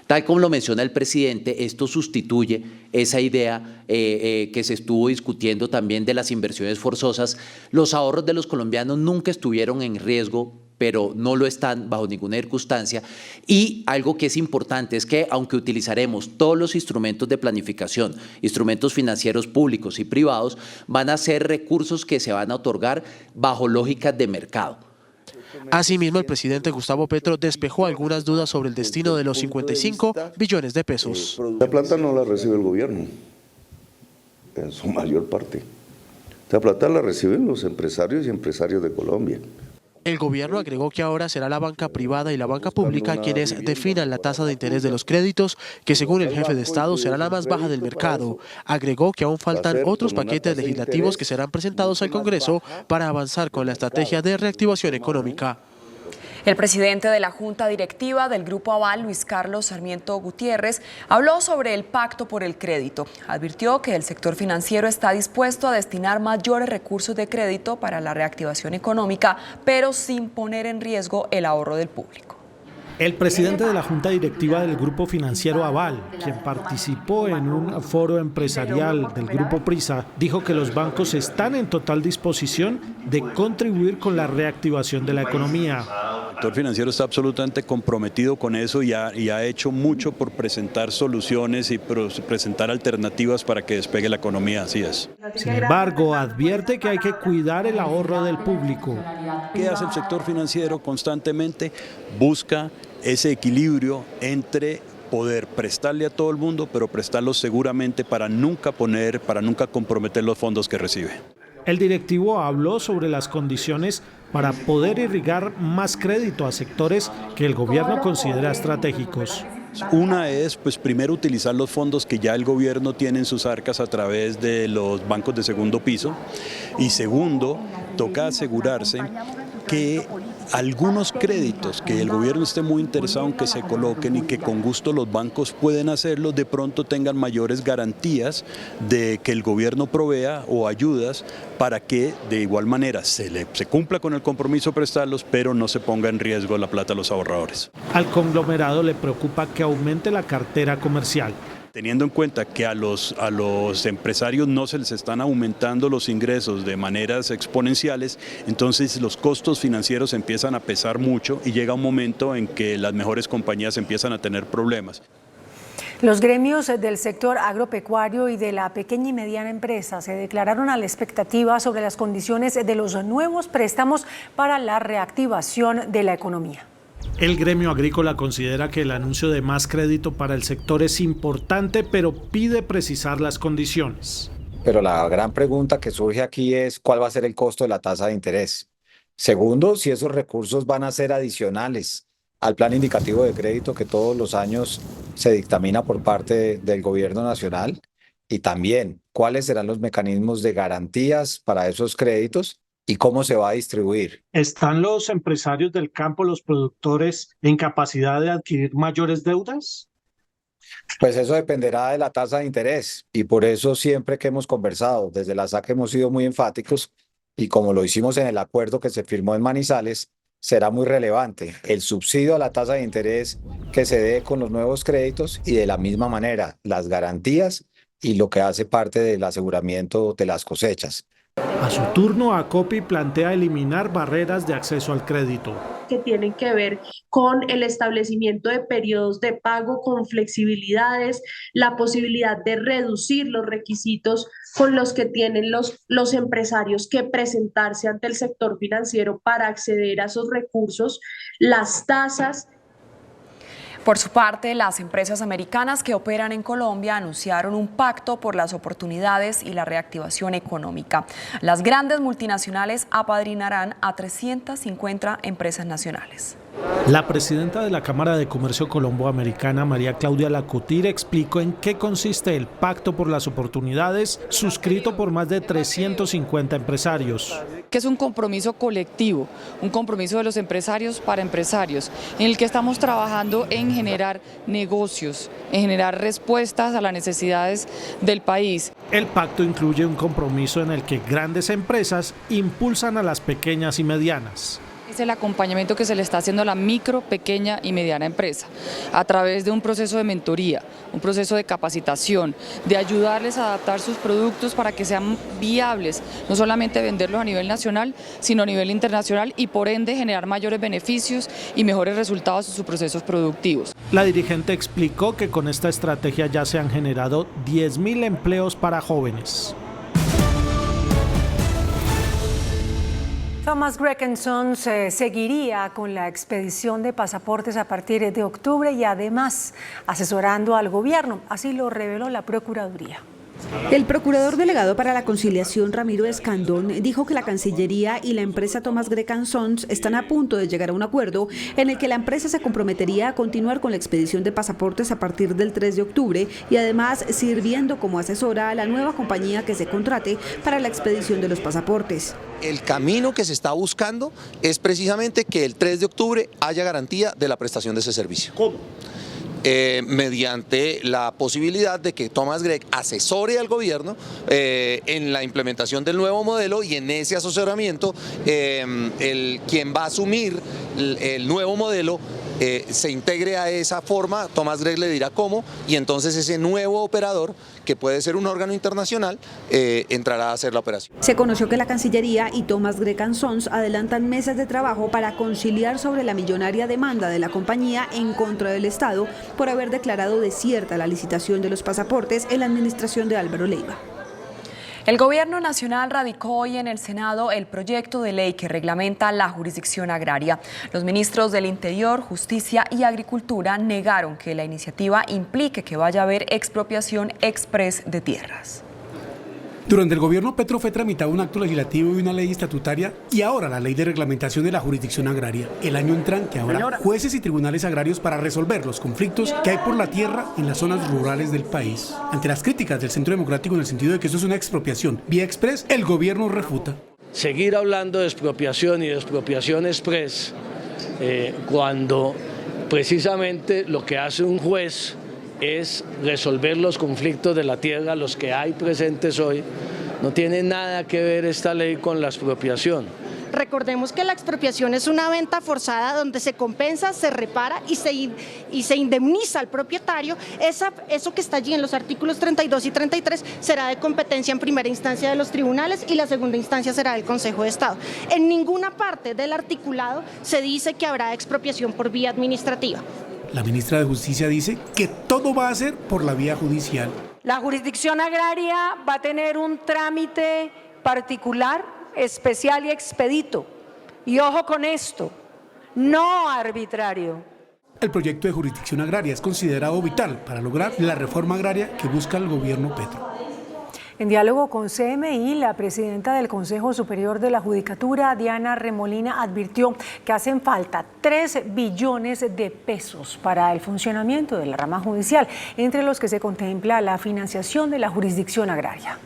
[SPEAKER 18] Tal como lo menciona el presidente, esto sustituye esa idea que se estuvo discutiendo también de las inversiones forzosas. Los ahorros de los colombianos nunca estuvieron en riesgo, pero no lo están bajo ninguna circunstancia. Y algo que es importante es que aunque utilizaremos todos los instrumentos de planificación, instrumentos financieros públicos y privados, van a ser recursos que se van a otorgar bajo lógicas de mercado.
[SPEAKER 16] Asimismo, el presidente Gustavo Petro despejó algunas dudas sobre el destino de los 55 billones de pesos.
[SPEAKER 17] La plata no la recibe el gobierno, en su mayor parte. La plata la reciben los empresarios y empresarios de Colombia.
[SPEAKER 16] El gobierno agregó que ahora será la banca privada y la banca pública quienes definan la tasa de interés de los créditos, que según el jefe de Estado será la más baja del mercado. Agregó que aún faltan otros paquetes legislativos que serán presentados al Congreso para avanzar con la estrategia de reactivación económica.
[SPEAKER 3] El presidente de la Junta Directiva del Grupo Aval, Luis Carlos Sarmiento Gutiérrez, habló sobre el pacto por el crédito. Advirtió que el sector financiero está dispuesto a destinar mayores recursos de crédito para la reactivación económica, pero sin poner en riesgo el ahorro del público.
[SPEAKER 19] El presidente de la Junta Directiva del Grupo Financiero Aval, quien participó en un foro empresarial del Grupo Prisa, dijo que los bancos están en total disposición de contribuir con la reactivación de la economía.
[SPEAKER 20] El sector financiero está absolutamente comprometido con eso y ha hecho mucho por presentar soluciones y presentar alternativas para que despegue la economía, así es.
[SPEAKER 19] Sin embargo, advierte que hay que cuidar el ahorro del público.
[SPEAKER 20] ¿Qué hace el sector financiero? Constantemente busca ese equilibrio entre poder prestarle a todo el mundo, pero prestarlo seguramente para nunca comprometer los fondos que recibe.
[SPEAKER 19] El directivo habló sobre las condiciones para poder irrigar más crédito a sectores que el gobierno considera estratégicos.
[SPEAKER 20] Una es, primero utilizar los fondos que ya el gobierno tiene en sus arcas a través de los bancos de segundo piso. Y segundo, toca asegurarse que algunos créditos que el gobierno esté muy interesado en que se coloquen y que con gusto los bancos pueden hacerlo, de pronto tengan mayores garantías de que el gobierno provea o ayudas para que de igual manera se cumpla con el compromiso de prestarlos, pero no se ponga en riesgo la plata de los ahorradores.
[SPEAKER 19] Al conglomerado le preocupa que aumente la cartera comercial.
[SPEAKER 20] Teniendo en cuenta que a los empresarios no se les están aumentando los ingresos de maneras exponenciales, entonces los costos financieros empiezan a pesar mucho y llega un momento en que las mejores compañías empiezan a tener problemas.
[SPEAKER 2] Los gremios del sector agropecuario y de la pequeña y mediana empresa se declararon a la expectativa sobre las condiciones de los nuevos préstamos para la reactivación de la economía.
[SPEAKER 19] El gremio agrícola considera que el anuncio de más crédito para el sector es importante, pero pide precisar las condiciones.
[SPEAKER 21] Pero la gran pregunta que surge aquí es ¿cuál va a ser el costo de la tasa de interés? Segundo, si esos recursos van a ser adicionales al plan indicativo de crédito que todos los años se dictamina por parte del gobierno nacional. Y también, ¿cuáles serán los mecanismos de garantías para esos créditos? ¿Y cómo se va a distribuir?
[SPEAKER 19] ¿Están los empresarios del campo, los productores, en capacidad de adquirir mayores deudas?
[SPEAKER 21] Pues eso dependerá de la tasa de interés y por eso siempre que hemos conversado desde la SAC hemos sido muy enfáticos y como lo hicimos en el acuerdo que se firmó en Manizales, será muy relevante el subsidio a la tasa de interés que se dé con los nuevos créditos y de la misma manera las garantías y lo que hace parte del aseguramiento de las cosechas.
[SPEAKER 19] A su turno, ACOPI plantea eliminar barreras de acceso al crédito.
[SPEAKER 22] Que tienen que ver con el establecimiento de periodos de pago con flexibilidades, la posibilidad de reducir los requisitos con los que tienen los empresarios que presentarse ante el sector financiero para acceder a esos recursos, las tasas.
[SPEAKER 3] Por su parte, las empresas americanas que operan en Colombia anunciaron un pacto por las oportunidades y la reactivación económica. Las grandes multinacionales apadrinarán a 350 empresas nacionales.
[SPEAKER 19] La presidenta de la Cámara de Comercio Colombo-Americana, María Claudia Lacutir, explicó en qué consiste el Pacto por las Oportunidades, suscrito por más de 350 empresarios.
[SPEAKER 23] Que es un compromiso colectivo, un compromiso de los empresarios para empresarios, en el que estamos trabajando en generar negocios, en generar respuestas a las necesidades del país.
[SPEAKER 19] El pacto incluye un compromiso en el que grandes empresas impulsan a las pequeñas y medianas.
[SPEAKER 23] Es el acompañamiento que se le está haciendo a la micro, pequeña y mediana empresa a través de un proceso de mentoría, un proceso de capacitación, de ayudarles a adaptar sus productos para que sean viables, no solamente venderlos a nivel nacional, sino a nivel internacional y por ende generar mayores beneficios y mejores resultados en sus procesos productivos.
[SPEAKER 19] La dirigente explicó que con esta estrategia ya se han generado 10.000 empleos para jóvenes.
[SPEAKER 2] Thomas Gregg & Sons seguiría con la expedición de pasaportes a partir de octubre y además asesorando al gobierno, así lo reveló la Procuraduría.
[SPEAKER 4] El procurador delegado para la conciliación, Ramiro Escandón, dijo que la Cancillería y la empresa Thomas Gregg & Sons están a punto de llegar a un acuerdo en el que la empresa se comprometería a continuar con la expedición de pasaportes a partir del 3 de octubre y además sirviendo como asesora a la nueva compañía que se contrate para la expedición de los pasaportes.
[SPEAKER 6] El camino que se está buscando es precisamente que el 3 de octubre haya garantía de la prestación de ese servicio. ¿Cómo? Mediante la posibilidad de que Thomas Gregg asesore al gobierno en la implementación del nuevo modelo, y en ese asesoramiento quien va a asumir el nuevo modelo se integre a esa forma. Thomas Gregg le dirá cómo, y entonces ese nuevo operador, que puede ser un órgano internacional, entrará a hacer la operación.
[SPEAKER 4] Se conoció que la Cancillería y Thomas Gregg & Sons adelantan meses de trabajo para conciliar sobre la millonaria demanda de la compañía en contra del Estado por haber declarado desierta la licitación de los pasaportes en la administración de Álvaro Leiva.
[SPEAKER 3] El Gobierno Nacional radicó hoy en el Senado el proyecto de ley que reglamenta la jurisdicción agraria. Los ministros del Interior, Justicia y Agricultura negaron que la iniciativa implique que vaya a haber expropiación express de tierras.
[SPEAKER 7] Durante el gobierno Petro fue tramitado un acto legislativo y una ley estatutaria, y ahora la ley de reglamentación de la jurisdicción agraria. El año entrante habrá jueces y tribunales agrarios para resolver los conflictos que hay por la tierra en las zonas rurales del país. Ante las críticas del Centro Democrático en el sentido de que esto es una expropiación vía express, el gobierno refuta.
[SPEAKER 24] Seguir hablando de expropiación y de expropiación express cuando precisamente lo que hace un juez es resolver los conflictos de la tierra, los que hay presentes hoy, no tiene nada que ver esta ley con la expropiación.
[SPEAKER 25] Recordemos que la expropiación es una venta forzada donde se compensa, se repara y se indemniza al propietario. Eso que está allí en los artículos 32 y 33 será de competencia en primera instancia de los tribunales y la segunda instancia será del Consejo de Estado. En ninguna parte del articulado se dice que habrá expropiación por vía administrativa.
[SPEAKER 7] La ministra de Justicia dice que todo va a ser por la vía judicial.
[SPEAKER 26] La jurisdicción agraria va a tener un trámite particular, especial y expedito. Y ojo con esto, no arbitrario.
[SPEAKER 7] El proyecto de jurisdicción agraria es considerado vital para lograr la reforma agraria que busca el gobierno Petro.
[SPEAKER 2] En diálogo con CMI, la presidenta del Consejo Superior de la Judicatura, Diana Remolina, advirtió que hacen falta 3 billones de pesos para el funcionamiento de la rama judicial, entre los que se contempla la financiación de la jurisdicción agraria.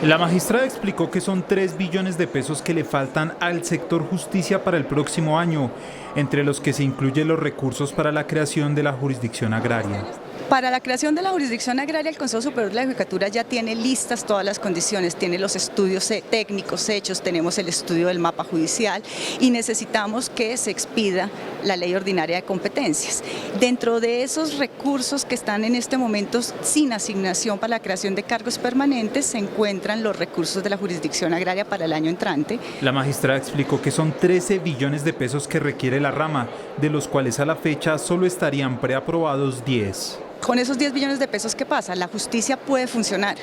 [SPEAKER 27] La magistrada explicó que son 3 billones de pesos que le faltan al sector justicia para el próximo año, entre los que se incluyen los recursos para la creación de la jurisdicción agraria.
[SPEAKER 28] Para la creación de la jurisdicción agraria, el Consejo Superior de la Judicatura ya tiene listas todas las condiciones, tiene los estudios técnicos hechos, tenemos el estudio del mapa judicial y necesitamos que se expida la ley ordinaria de competencias. Dentro de esos recursos que están en este momento sin asignación para la creación de cargos permanentes, se encuentran los recursos de la jurisdicción agraria para el año entrante.
[SPEAKER 27] La magistrada explicó que son 13 billones de pesos que requiere la rama, de los cuales a la fecha solo estarían preaprobados 10.
[SPEAKER 28] Con esos 10 billones de pesos, ¿qué pasa? La justicia puede funcionar,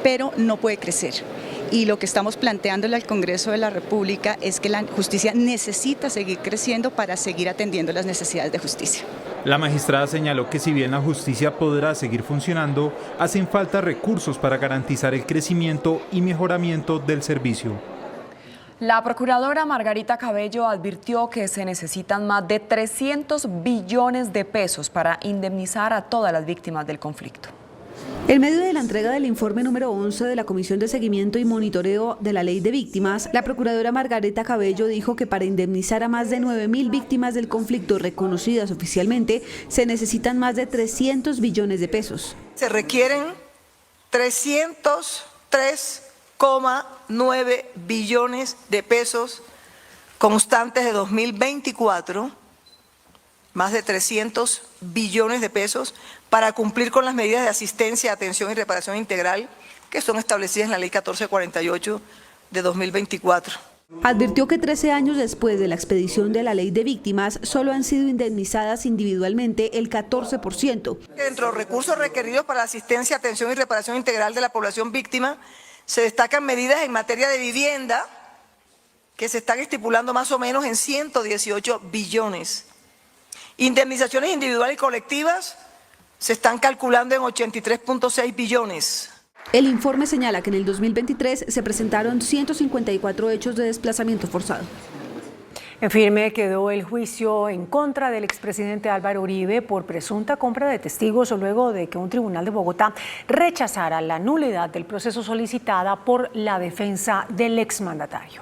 [SPEAKER 28] pero no puede crecer. Y lo que estamos planteándole al Congreso de la República es que la justicia necesita seguir creciendo para seguir atendiendo las necesidades de justicia.
[SPEAKER 27] La magistrada señaló que si bien la justicia podrá seguir funcionando, hacen falta recursos para garantizar el crecimiento y mejoramiento del servicio.
[SPEAKER 3] La procuradora Margarita Cabello advirtió que se necesitan más de 300 billones de pesos para indemnizar a todas las víctimas del conflicto.
[SPEAKER 4] En medio de la entrega del informe número 11 de la Comisión de Seguimiento y Monitoreo de la Ley de Víctimas, la procuradora Margarita Cabello dijo que para indemnizar a más de 9.000 víctimas del conflicto reconocidas oficialmente, se necesitan más de 300 billones de pesos.
[SPEAKER 29] Se requieren 303,9 billones de pesos constantes de 2024, más de 300 billones de pesos para cumplir con las medidas de asistencia, atención y reparación integral que son establecidas en la Ley 1448 de 2024.
[SPEAKER 4] Advirtió que 13 años después de la expedición de la Ley de Víctimas, solo han sido indemnizadas individualmente el 14%.
[SPEAKER 29] Dentro de los recursos requeridos para la asistencia, atención y reparación integral de la población víctima, se destacan medidas en materia de vivienda que se están estipulando más o menos en 118 billones. Indemnizaciones individuales y colectivas se están calculando en 83,6 billones.
[SPEAKER 4] El informe señala que en el 2023 se presentaron 154 hechos de desplazamiento forzado.
[SPEAKER 2] En firme quedó el juicio en contra del expresidente Álvaro Uribe por presunta compra de testigos luego de que un tribunal de Bogotá rechazara la nulidad del proceso solicitada por la defensa del exmandatario.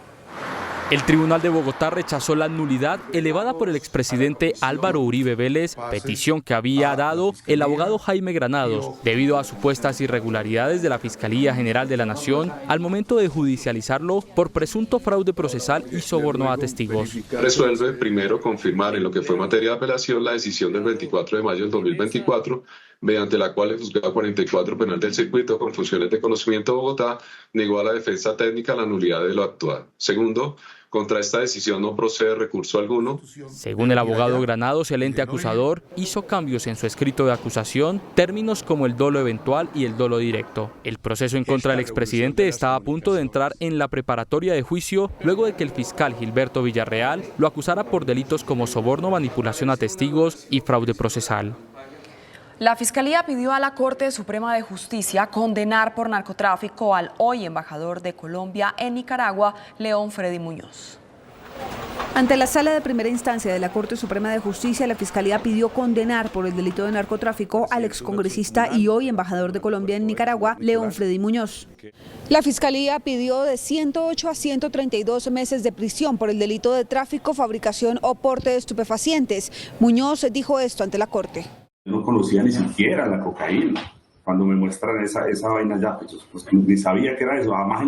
[SPEAKER 5] El Tribunal de Bogotá rechazó la nulidad elevada por el expresidente Álvaro Uribe Vélez, petición que había dado el abogado Jaime Granados, debido a supuestas irregularidades de la Fiscalía General de la Nación al momento de judicializarlo por presunto fraude procesal y soborno a testigos.
[SPEAKER 8] Resuelve primero confirmar en lo que fue materia de apelación la decisión del 24 de mayo del 2024, mediante la cual el Juzgado 44 Penal del Circuito con funciones de conocimiento de Bogotá negó a la defensa técnica la nulidad de lo actual. Segundo, contra esta decisión no procede recurso alguno.
[SPEAKER 5] Según el abogado Granados, el ente acusador hizo cambios en su escrito de acusación, términos como el dolo eventual y el dolo directo. El proceso en contra del expresidente está a punto de entrar en la preparatoria de juicio luego de que el fiscal Gilberto Villarreal lo acusara por delitos como soborno, manipulación a testigos y fraude procesal.
[SPEAKER 3] La Fiscalía pidió a la Corte Suprema de Justicia condenar por narcotráfico al hoy embajador de Colombia en Nicaragua, León Freddy Muñoz.
[SPEAKER 4] Ante la Sala de Primera Instancia de la Corte Suprema de Justicia, la Fiscalía pidió condenar por el delito de narcotráfico al excongresista y hoy embajador de Colombia en Nicaragua, León Freddy Muñoz. La Fiscalía pidió de 108 a 132 meses de prisión por el delito de tráfico, fabricación o porte de estupefacientes. Muñoz dijo esto ante la Corte.
[SPEAKER 9] No conocía ni siquiera la cocaína. Cuando me muestran esa vaina ya, pues ni sabía que era eso. Jamás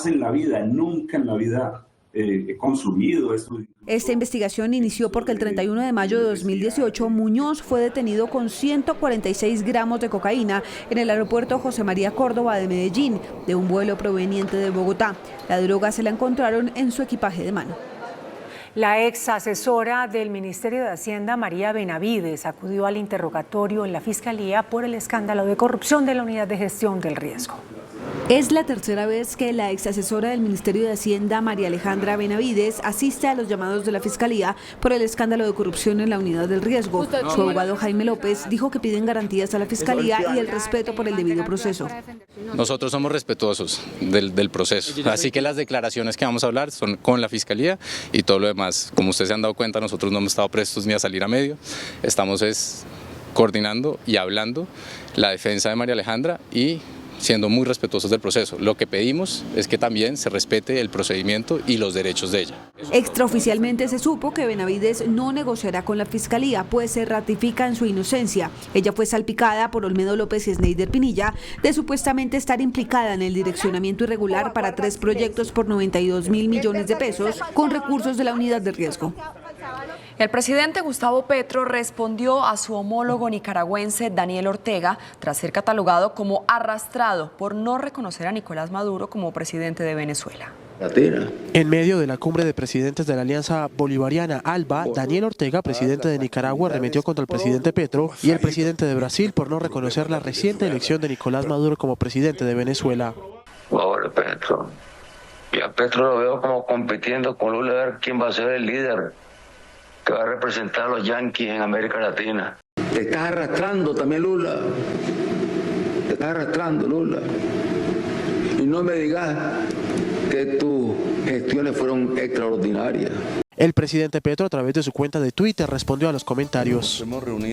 [SPEAKER 9] en la vida, nunca en la vida he consumido esto.
[SPEAKER 4] Esta investigación inició porque el 31 de mayo de 2018 Muñoz fue detenido con 146 gramos de cocaína en el aeropuerto José María Córdoba de Medellín, de un vuelo proveniente de Bogotá. La droga se la encontraron en su equipaje de mano.
[SPEAKER 2] La ex asesora del Ministerio de Hacienda, María Benavides, acudió al interrogatorio en la Fiscalía por el escándalo de corrupción de la Unidad de Gestión del Riesgo.
[SPEAKER 4] Es la tercera vez que la ex asesora del Ministerio de Hacienda, María Alejandra Benavides, asiste a los llamados de la Fiscalía por el escándalo de corrupción en la Unidad del Riesgo. Su abogado Jaime López dijo que piden garantías a la Fiscalía y el respeto por el debido proceso.
[SPEAKER 10] Nosotros somos respetuosos del proceso, así que las declaraciones que vamos a hablar son con la Fiscalía y todo lo demás. Como ustedes se han dado cuenta, nosotros no hemos estado prestos ni a salir a medio, estamos coordinando y hablando la defensa de María Alejandra y siendo muy respetuosos del proceso. Lo que pedimos es que también se respete el procedimiento y los derechos de ella.
[SPEAKER 4] Extraoficialmente se supo que Benavides no negociará con la Fiscalía, pues se ratifica en su inocencia. Ella fue salpicada por Olmedo López y Sneider Pinilla de supuestamente estar implicada en el direccionamiento irregular para 3 proyectos por 92.000 millones de pesos con recursos de la Unidad de Riesgo.
[SPEAKER 3] El presidente Gustavo Petro respondió a su homólogo nicaragüense Daniel Ortega tras ser catalogado como arrastrado por no reconocer a Nicolás Maduro como presidente de Venezuela.
[SPEAKER 16] En medio de la cumbre de presidentes de la Alianza Bolivariana ALBA, Daniel Ortega, presidente de Nicaragua, arremetió contra el presidente Petro y el presidente de Brasil por no reconocer la reciente elección de Nicolás Maduro como presidente de Venezuela.
[SPEAKER 11] Pobre Petro. Y a Petro lo veo como compitiendo con Lula a ver quién va a ser el líder que va a representar a los yanquis en América Latina.
[SPEAKER 12] Te estás arrastrando también, Lula. Te estás arrastrando, Lula. Y no me digas que tus gestiones fueron extraordinarias.
[SPEAKER 16] El presidente Petro, a través de su cuenta de Twitter, respondió a los comentarios.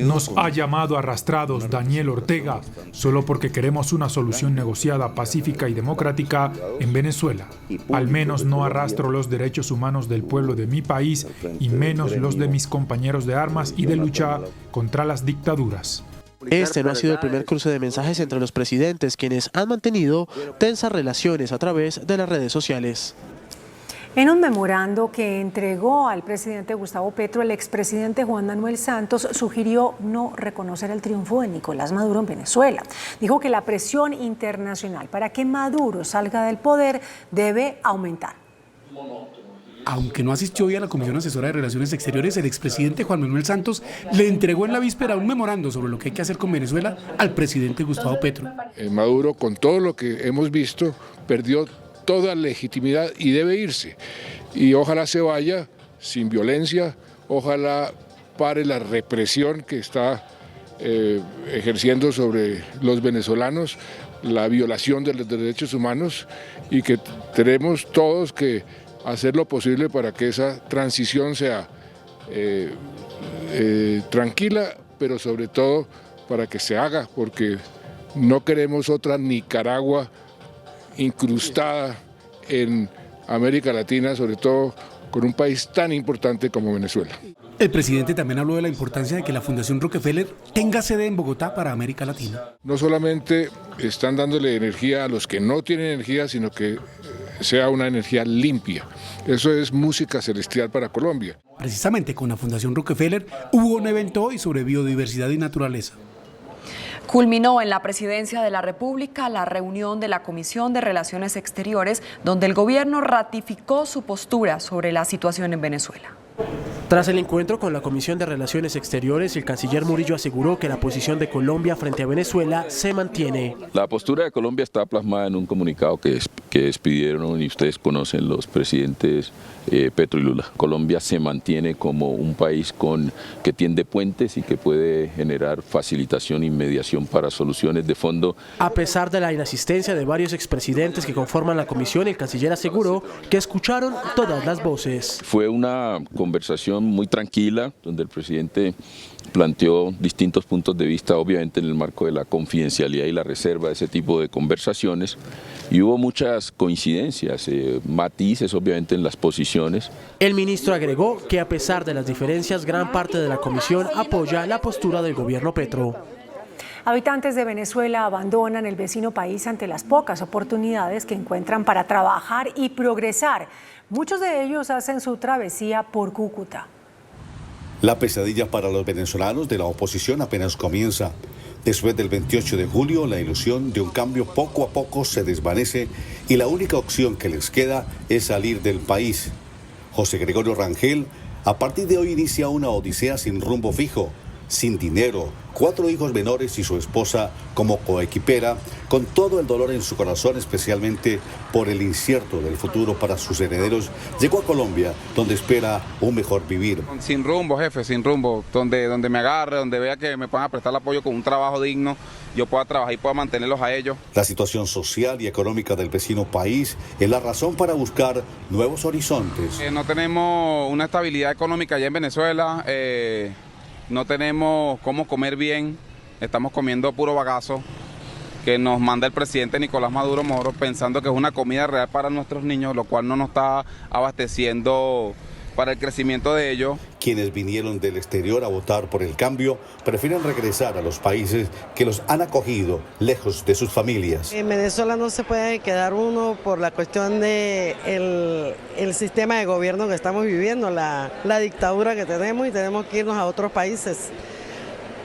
[SPEAKER 13] Nos ha llamado arrastrados Daniel Ortega, solo porque queremos una solución negociada, pacífica y democrática en Venezuela. Al menos no arrastro los derechos humanos del pueblo de mi país y menos los de mis compañeros de armas y de lucha contra las dictaduras.
[SPEAKER 16] Este no ha sido el primer cruce de mensajes entre los presidentes, quienes han mantenido tensas relaciones a través de las redes sociales.
[SPEAKER 2] En un memorando que entregó al presidente Gustavo Petro, el expresidente Juan Manuel Santos sugirió no reconocer el triunfo de Nicolás Maduro en Venezuela. Dijo que la presión internacional para que Maduro salga del poder debe aumentar.
[SPEAKER 7] Aunque no asistió hoy a la Comisión Asesora de Relaciones Exteriores, el expresidente Juan Manuel Santos le entregó en la víspera un memorando sobre lo que hay que hacer con Venezuela al presidente Gustavo Petro.
[SPEAKER 14] Maduro, con todo lo que hemos visto, perdió toda legitimidad y debe irse. Y ojalá se vaya sin violencia, ojalá pare la represión que está ejerciendo sobre los venezolanos la violación de los derechos humanos y que tenemos todos que hacer lo posible para que esa transición sea tranquila, pero sobre todo para que se haga, porque no queremos otra Nicaragua incrustada en América Latina, sobre todo con un país tan importante como Venezuela.
[SPEAKER 7] El presidente también habló de la importancia de que la Fundación Rockefeller tenga sede en Bogotá para América Latina.
[SPEAKER 14] No solamente están dándole energía a los que no tienen energía, sino que sea una energía limpia. Eso es música celestial para Colombia.
[SPEAKER 7] Precisamente con la Fundación Rockefeller hubo un evento hoy sobre biodiversidad y naturaleza.
[SPEAKER 3] Culminó en la Presidencia de la República la reunión de la Comisión de Relaciones Exteriores, donde el gobierno ratificó su postura sobre la situación en Venezuela.
[SPEAKER 16] Tras el encuentro con la Comisión de Relaciones Exteriores, el canciller Murillo aseguró que la posición de Colombia frente a Venezuela se mantiene.
[SPEAKER 1] La postura de Colombia está plasmada en un comunicado que expidieron y ustedes conocen los presidentes Petro y Lula. Colombia se mantiene como un país que tiende puentes y que puede generar facilitación y mediación para soluciones de fondo.
[SPEAKER 16] A pesar de la inasistencia de varios expresidentes que conforman la comisión, el canciller aseguró que escucharon todas las voces.
[SPEAKER 1] Fue una conversación muy tranquila, donde el presidente planteó distintos puntos de vista, obviamente en el marco de la confidencialidad y la reserva de ese tipo de conversaciones, y hubo muchas coincidencias, matices obviamente en las posiciones.
[SPEAKER 16] El ministro agregó que a pesar de las diferencias, gran parte de la comisión apoya la postura del gobierno Petro.
[SPEAKER 2] Habitantes de Venezuela abandonan el vecino país ante las pocas oportunidades que encuentran para trabajar y progresar. Muchos de ellos hacen su travesía por Cúcuta.
[SPEAKER 15] La pesadilla para los venezolanos de la oposición apenas comienza. Después del 28 de julio, la ilusión de un cambio poco a poco se desvanece y la única opción que les queda es salir del país. José Gregorio Rangel, a partir de hoy inicia una odisea sin rumbo fijo, sin dinero, 4 hijos menores y su esposa como coequipera, con todo el dolor en su corazón, especialmente por el incierto del futuro para sus herederos. Llegó a Colombia, donde espera un mejor vivir.
[SPEAKER 17] Sin rumbo, jefe, sin rumbo, donde me agarre, donde vea que me puedan prestar el apoyo con un trabajo digno, yo pueda trabajar y pueda mantenerlos a ellos.
[SPEAKER 15] La situación social y económica del vecino país es la razón para buscar nuevos horizontes.
[SPEAKER 17] No tenemos una estabilidad económica allá en Venezuela. No tenemos cómo comer bien, estamos comiendo puro bagazo que nos manda el presidente Nicolás Maduro Moro, pensando que es una comida real para nuestros niños, lo cual no nos está abasteciendo para el crecimiento de ellos.
[SPEAKER 15] Quienes vinieron del exterior a votar por el cambio prefieren regresar a los países que los han acogido, lejos de sus familias.
[SPEAKER 18] En Venezuela no se puede quedar uno por la cuestión de el sistema de gobierno que estamos viviendo, la dictadura que tenemos, y tenemos que irnos a otros países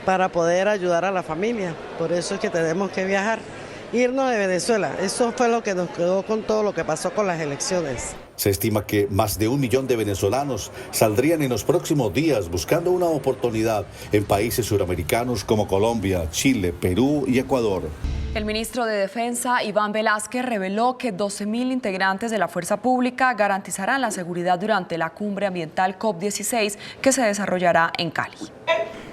[SPEAKER 18] para poder ayudar a la familia. Por eso es que tenemos que viajar, irnos de Venezuela. Eso fue lo que nos quedó con todo lo que pasó con las elecciones.
[SPEAKER 15] Se estima que más de 1 millón de venezolanos saldrían en los próximos días buscando una oportunidad en países suramericanos como Colombia, Chile, Perú y Ecuador.
[SPEAKER 3] El ministro de Defensa, Iván Velázquez, reveló que 12.000 integrantes de la Fuerza Pública garantizarán la seguridad durante la cumbre ambiental COP16 que se desarrollará en Cali.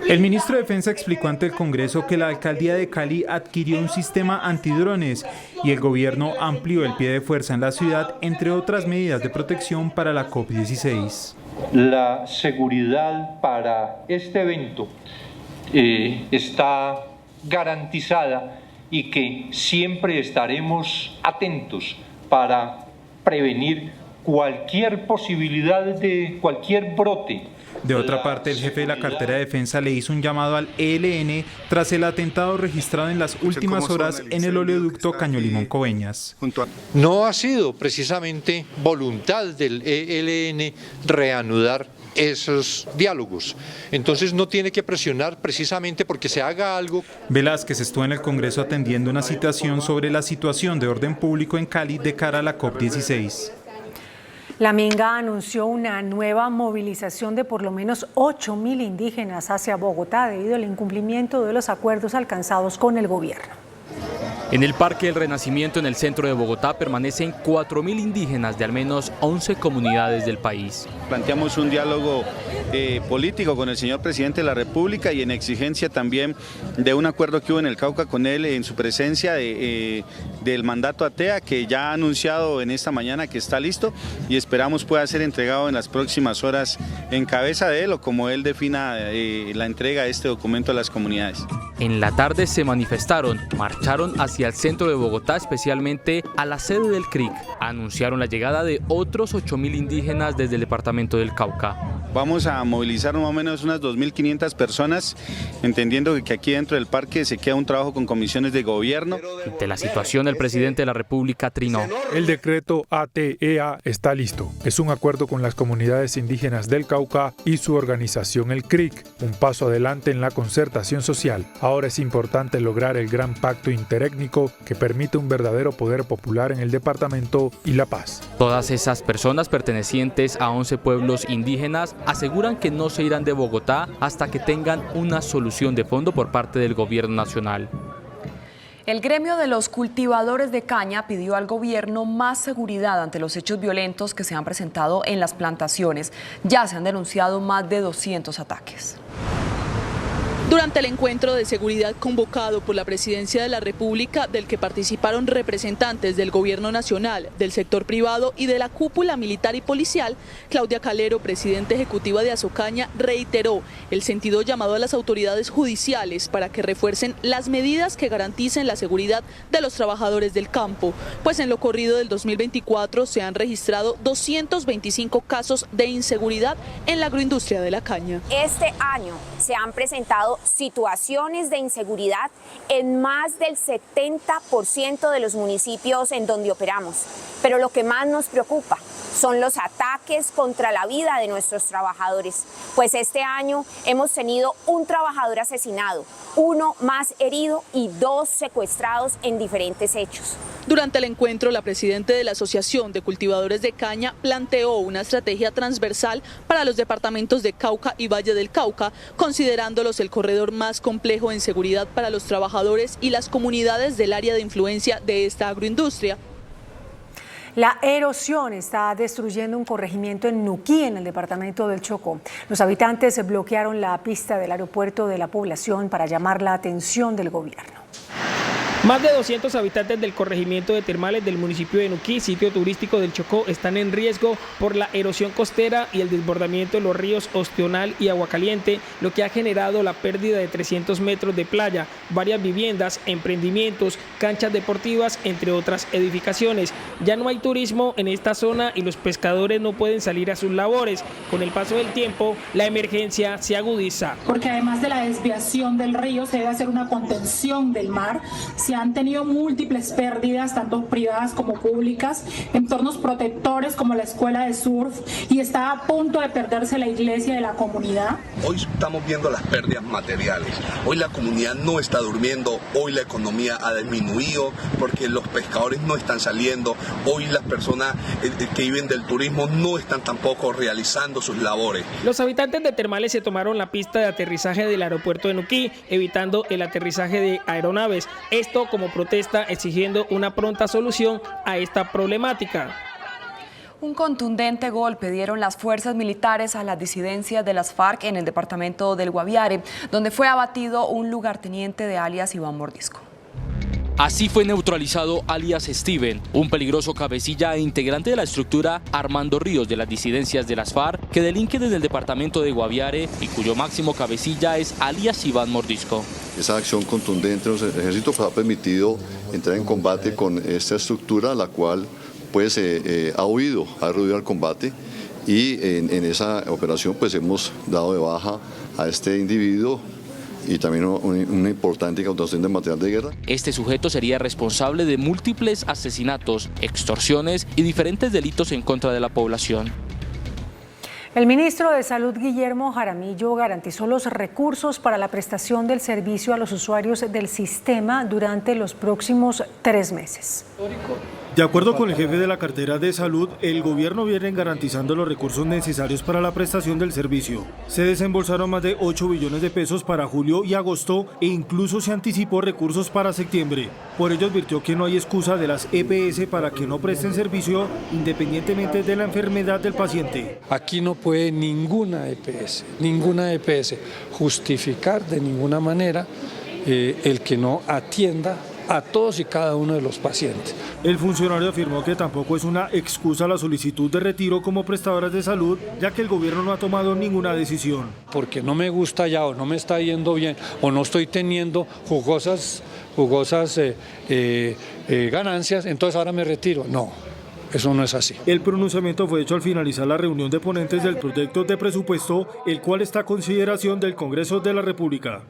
[SPEAKER 27] El ministro de Defensa explicó ante el Congreso que la alcaldía de Cali adquirió un sistema antidrones y el gobierno amplió el pie de fuerza en la ciudad, entre otras medidas de protección para la COP16.
[SPEAKER 19] La seguridad para este evento está garantizada y que siempre estaremos atentos para prevenir cualquier posibilidad de cualquier brote.
[SPEAKER 27] De otra parte, el jefe de la cartera de defensa le hizo un llamado al ELN tras el atentado registrado en las últimas horas en el oleoducto Caño-Limón-Coveñas.
[SPEAKER 19] No ha sido precisamente voluntad del ELN reanudar esos diálogos. Entonces no tiene que presionar precisamente porque se haga algo.
[SPEAKER 27] Velázquez estuvo en el Congreso atendiendo una citación sobre la situación de orden público en Cali de cara a la COP16.
[SPEAKER 2] La Minga anunció una nueva movilización de por lo menos 8.000 indígenas hacia Bogotá debido al incumplimiento de los acuerdos alcanzados con el gobierno.
[SPEAKER 5] En el Parque del Renacimiento, en el centro de Bogotá, permanecen 4.000 indígenas de al menos 11 comunidades del país.
[SPEAKER 6] Planteamos un diálogo político con el señor presidente de la República y en exigencia también de un acuerdo que hubo en el Cauca con él en su presencia del mandato ATEA, que ya ha anunciado en esta mañana que está listo y esperamos pueda ser entregado en las próximas horas en cabeza de él o como él defina la entrega de este documento a las comunidades.
[SPEAKER 5] En la tarde se manifestaron, marcharon hacia el centro de Bogotá, especialmente a la sede del CRIC. Anunciaron la llegada de otros 8.000 indígenas desde el departamento del Cauca.
[SPEAKER 6] Vamos a movilizar más o menos unas 2.500 personas, entendiendo que aquí dentro del parque se queda un trabajo con comisiones de gobierno.
[SPEAKER 5] Ante la situación, el presidente de la República trinó.
[SPEAKER 13] El decreto ATEA está listo. Es un acuerdo con las comunidades indígenas del Cauca y su organización, el CRIC. Un paso adelante en la concertación social. Ahora es importante lograr el gran pacto interétnico que permite un verdadero poder popular en el departamento y la paz.
[SPEAKER 5] Todas esas personas pertenecientes a 11 pueblos indígenas aseguran que no se irán de Bogotá hasta que tengan una solución de fondo por parte del gobierno nacional.
[SPEAKER 3] El gremio de los cultivadores de caña pidió al gobierno más seguridad ante los hechos violentos que se han presentado en las plantaciones. Ya se han denunciado más de 200 ataques.
[SPEAKER 20] Durante el encuentro de seguridad convocado por la Presidencia de la República, del que participaron representantes del Gobierno Nacional, del sector privado y de la cúpula militar y policial, Claudia Calero, presidenta ejecutiva de Asocaña, reiteró el sentido llamado a las autoridades judiciales para que refuercen las medidas que garanticen la seguridad de los trabajadores del campo, pues en lo corrido del 2024 se han registrado 225 casos de inseguridad en la agroindustria de la caña.
[SPEAKER 21] Este año se han presentado situaciones de inseguridad en más del 70% de los municipios en donde operamos. Pero lo que más nos preocupa son los ataques contra la vida de nuestros trabajadores, pues este año hemos tenido un trabajador asesinado, 1 más herido y 2 secuestrados en diferentes hechos.
[SPEAKER 20] Durante el encuentro, la presidenta de la Asociación de Cultivadores de Caña planteó una estrategia transversal para los departamentos de Cauca y Valle del Cauca, considerándolos el corredor más complejo en seguridad para los trabajadores y las comunidades del área de influencia de esta agroindustria.
[SPEAKER 2] La erosión está destruyendo un corregimiento en Nuquí, en el departamento del Chocó. Los habitantes bloquearon la pista del aeropuerto de la población para llamar la atención del gobierno.
[SPEAKER 22] Más de 200 habitantes del corregimiento de Termales del municipio de Nuquí, sitio turístico del Chocó, están en riesgo por la erosión costera y el desbordamiento de los ríos Ostional y Aguacaliente, lo que ha generado la pérdida de 300 metros de playa, varias viviendas, emprendimientos, canchas deportivas, entre otras edificaciones. Ya no hay turismo en esta zona y los pescadores no pueden salir a sus labores. Con el paso del tiempo, la emergencia se agudiza.
[SPEAKER 23] Porque además de la desviación del río, se debe hacer una contención del mar. Se han tenido múltiples pérdidas, tanto privadas como públicas, entornos protectores como la escuela de surf, y está a punto de perderse la iglesia de la comunidad.
[SPEAKER 24] Hoy estamos viendo las pérdidas materiales. Hoy la comunidad no está durmiendo, hoy la economía ha disminuido porque los pescadores no están saliendo, hoy las personas que viven del turismo no están tampoco realizando sus labores.
[SPEAKER 22] Los habitantes de Termales se tomaron la pista de aterrizaje del aeropuerto de Nuquí, evitando el aterrizaje de aeronaves. Esto como protesta exigiendo una pronta solución a esta problemática.
[SPEAKER 3] Un contundente golpe dieron las fuerzas militares a las disidencias de las FARC en el departamento del Guaviare, donde fue abatido un lugarteniente de alias Iván Mordisco.
[SPEAKER 5] Así fue neutralizado alias Steven, un peligroso cabecilla e integrante de la estructura Armando Ríos de las disidencias de las FARC, que delinque desde el departamento de Guaviare y cuyo máximo cabecilla es alias Iván Mordisco.
[SPEAKER 25] Esa acción contundente de los ejércitos ha permitido entrar en combate con esta estructura, la cual pues ha ruido al combate, y en esa operación pues hemos dado de baja a este individuo y también una importante incautación de material de guerra.
[SPEAKER 5] Este sujeto sería responsable de múltiples asesinatos, extorsiones y diferentes delitos en contra de la población.
[SPEAKER 2] El ministro de Salud, Guillermo Jaramillo, garantizó los recursos para la prestación del servicio a los usuarios del sistema durante los próximos 3 meses.
[SPEAKER 4] De acuerdo con el jefe de la cartera de salud, el gobierno viene garantizando los recursos necesarios para la prestación del servicio. Se desembolsaron más de 8 billones de pesos para julio y agosto e incluso se anticipó recursos para septiembre. Por ello advirtió que no hay excusa de las EPS para que no presten servicio independientemente de la enfermedad del paciente.
[SPEAKER 8] Aquí no puede ninguna EPS justificar de ninguna manera el que no atienda a todos y cada uno de los pacientes.
[SPEAKER 4] El funcionario afirmó que tampoco es una excusa la solicitud de retiro como prestadoras de salud, ya que el gobierno no ha tomado ninguna decisión.
[SPEAKER 8] Porque no me gusta ya o no me está yendo bien o no estoy teniendo jugosas ganancias, entonces ahora me retiro. No. Eso no es así.
[SPEAKER 4] El pronunciamiento fue hecho al finalizar la reunión de ponentes del proyecto de presupuesto, el cual está a consideración del Congreso de la República.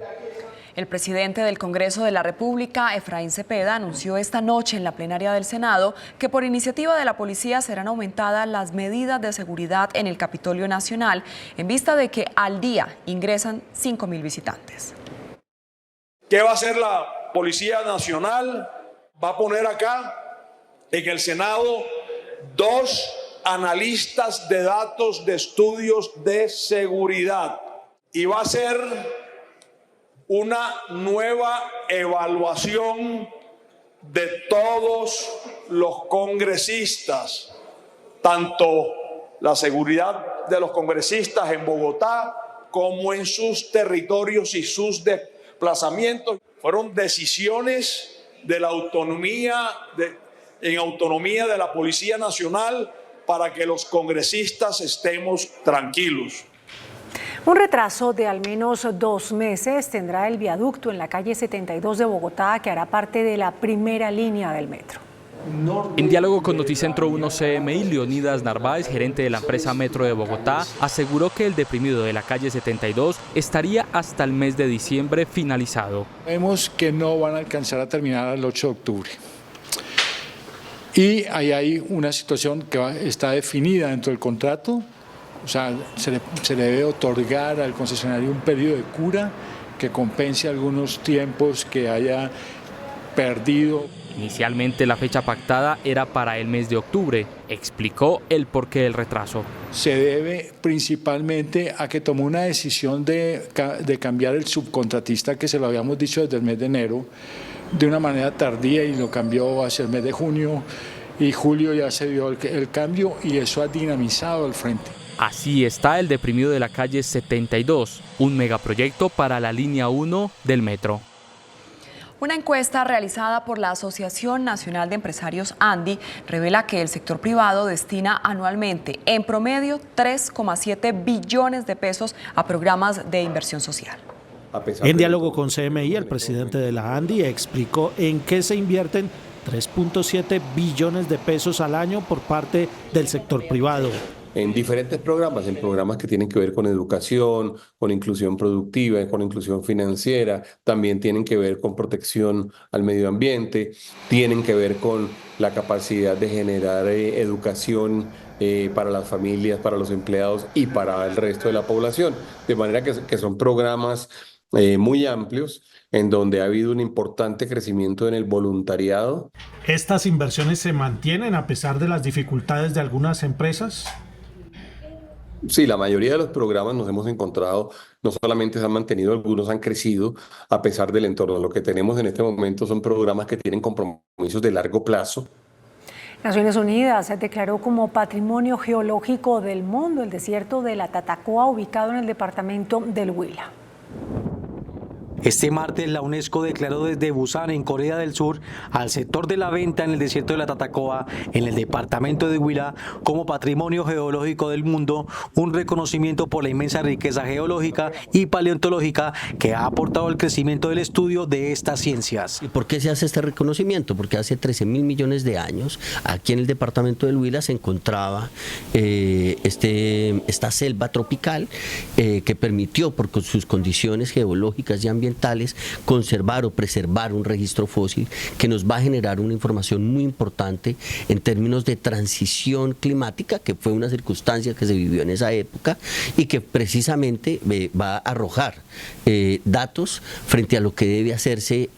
[SPEAKER 3] El presidente del Congreso de la República, Efraín Cepeda, anunció esta noche en la plenaria del Senado que por iniciativa de la policía serán aumentadas las medidas de seguridad en el Capitolio Nacional en vista de que al día ingresan 5.000 visitantes.
[SPEAKER 9] ¿Qué va a hacer la Policía Nacional? Va a poner acá en el Senado 2 analistas de datos de estudios de seguridad y va a ser una nueva evaluación de todos los congresistas, tanto la seguridad de los congresistas en Bogotá como en sus territorios y sus desplazamientos. Fueron decisiones de la autonomía en autonomía de la Policía Nacional para que los congresistas estemos tranquilos.
[SPEAKER 2] Un retraso de al menos 2 meses tendrá el viaducto en la calle 72 de Bogotá, que hará parte de la primera línea del metro.
[SPEAKER 5] En diálogo con Noticentro 1 CMI, Leonidas Narváez, gerente de la empresa Metro de Bogotá, aseguró que el deprimido de la calle 72 estaría hasta el mes de diciembre finalizado.
[SPEAKER 8] Vemos que no van a alcanzar a terminar el 8 de octubre. Y ahí hay una situación que está definida dentro del contrato. O sea, se le debe otorgar al concesionario un periodo de cura que compense algunos tiempos que haya perdido.
[SPEAKER 5] Inicialmente la fecha pactada era para el mes de octubre. Explicó el porqué del retraso.
[SPEAKER 8] Se debe principalmente a que tomó una decisión de cambiar el subcontratista, que se lo habíamos dicho desde el mes de enero, de una manera tardía y lo cambió hacia el mes de junio y julio ya se dio el cambio y eso ha dinamizado el frente.
[SPEAKER 5] Así está el deprimido de la calle 72, un megaproyecto para la línea 1 del metro.
[SPEAKER 3] Una encuesta realizada por la Asociación Nacional de Empresarios ANDI revela que el sector privado destina anualmente en promedio 3,7 billones de pesos a programas de inversión social.
[SPEAKER 10] En diálogo con CMI, el presidente de la ANDI explicó en qué se invierten 3.7 billones de pesos al año por parte del sector privado.
[SPEAKER 11] En diferentes programas, en programas que tienen que ver con educación, con inclusión productiva, con inclusión financiera, también tienen que ver con protección al medio ambiente, tienen que ver con la capacidad de generar educación para las familias, para los empleados y para el resto de la población. De manera que son programas muy amplios en donde ha habido un importante crecimiento en el voluntariado.
[SPEAKER 10] ¿Estas inversiones se mantienen a pesar de las dificultades de algunas empresas?
[SPEAKER 11] Sí, la mayoría de los programas nos hemos encontrado, no solamente se han mantenido, algunos han crecido a pesar del entorno. Lo que tenemos en este momento son programas que tienen compromisos de largo plazo.
[SPEAKER 2] Naciones Unidas declaró como Patrimonio Geológico del Mundo el desierto de la Tatacoa, ubicado en el departamento del Huila.
[SPEAKER 10] Este martes la UNESCO declaró desde Busan, en Corea del Sur, al sector de la venta en el desierto de la Tatacoa, en el departamento de Huila, como Patrimonio Geológico del Mundo, un reconocimiento por la inmensa riqueza geológica y paleontológica que ha aportado al crecimiento del estudio de estas ciencias.
[SPEAKER 12] ¿Y por qué se hace este reconocimiento? Porque hace 13.000 millones de años, aquí en el departamento del Huila se encontraba esta selva tropical que permitió, por sus condiciones geológicas y ambientales, conservar o preservar un registro fósil que nos va a generar una información muy importante en términos de transición climática, que fue una circunstancia que se vivió en esa época y que precisamente va a arrojar datos frente a lo que debe hacerse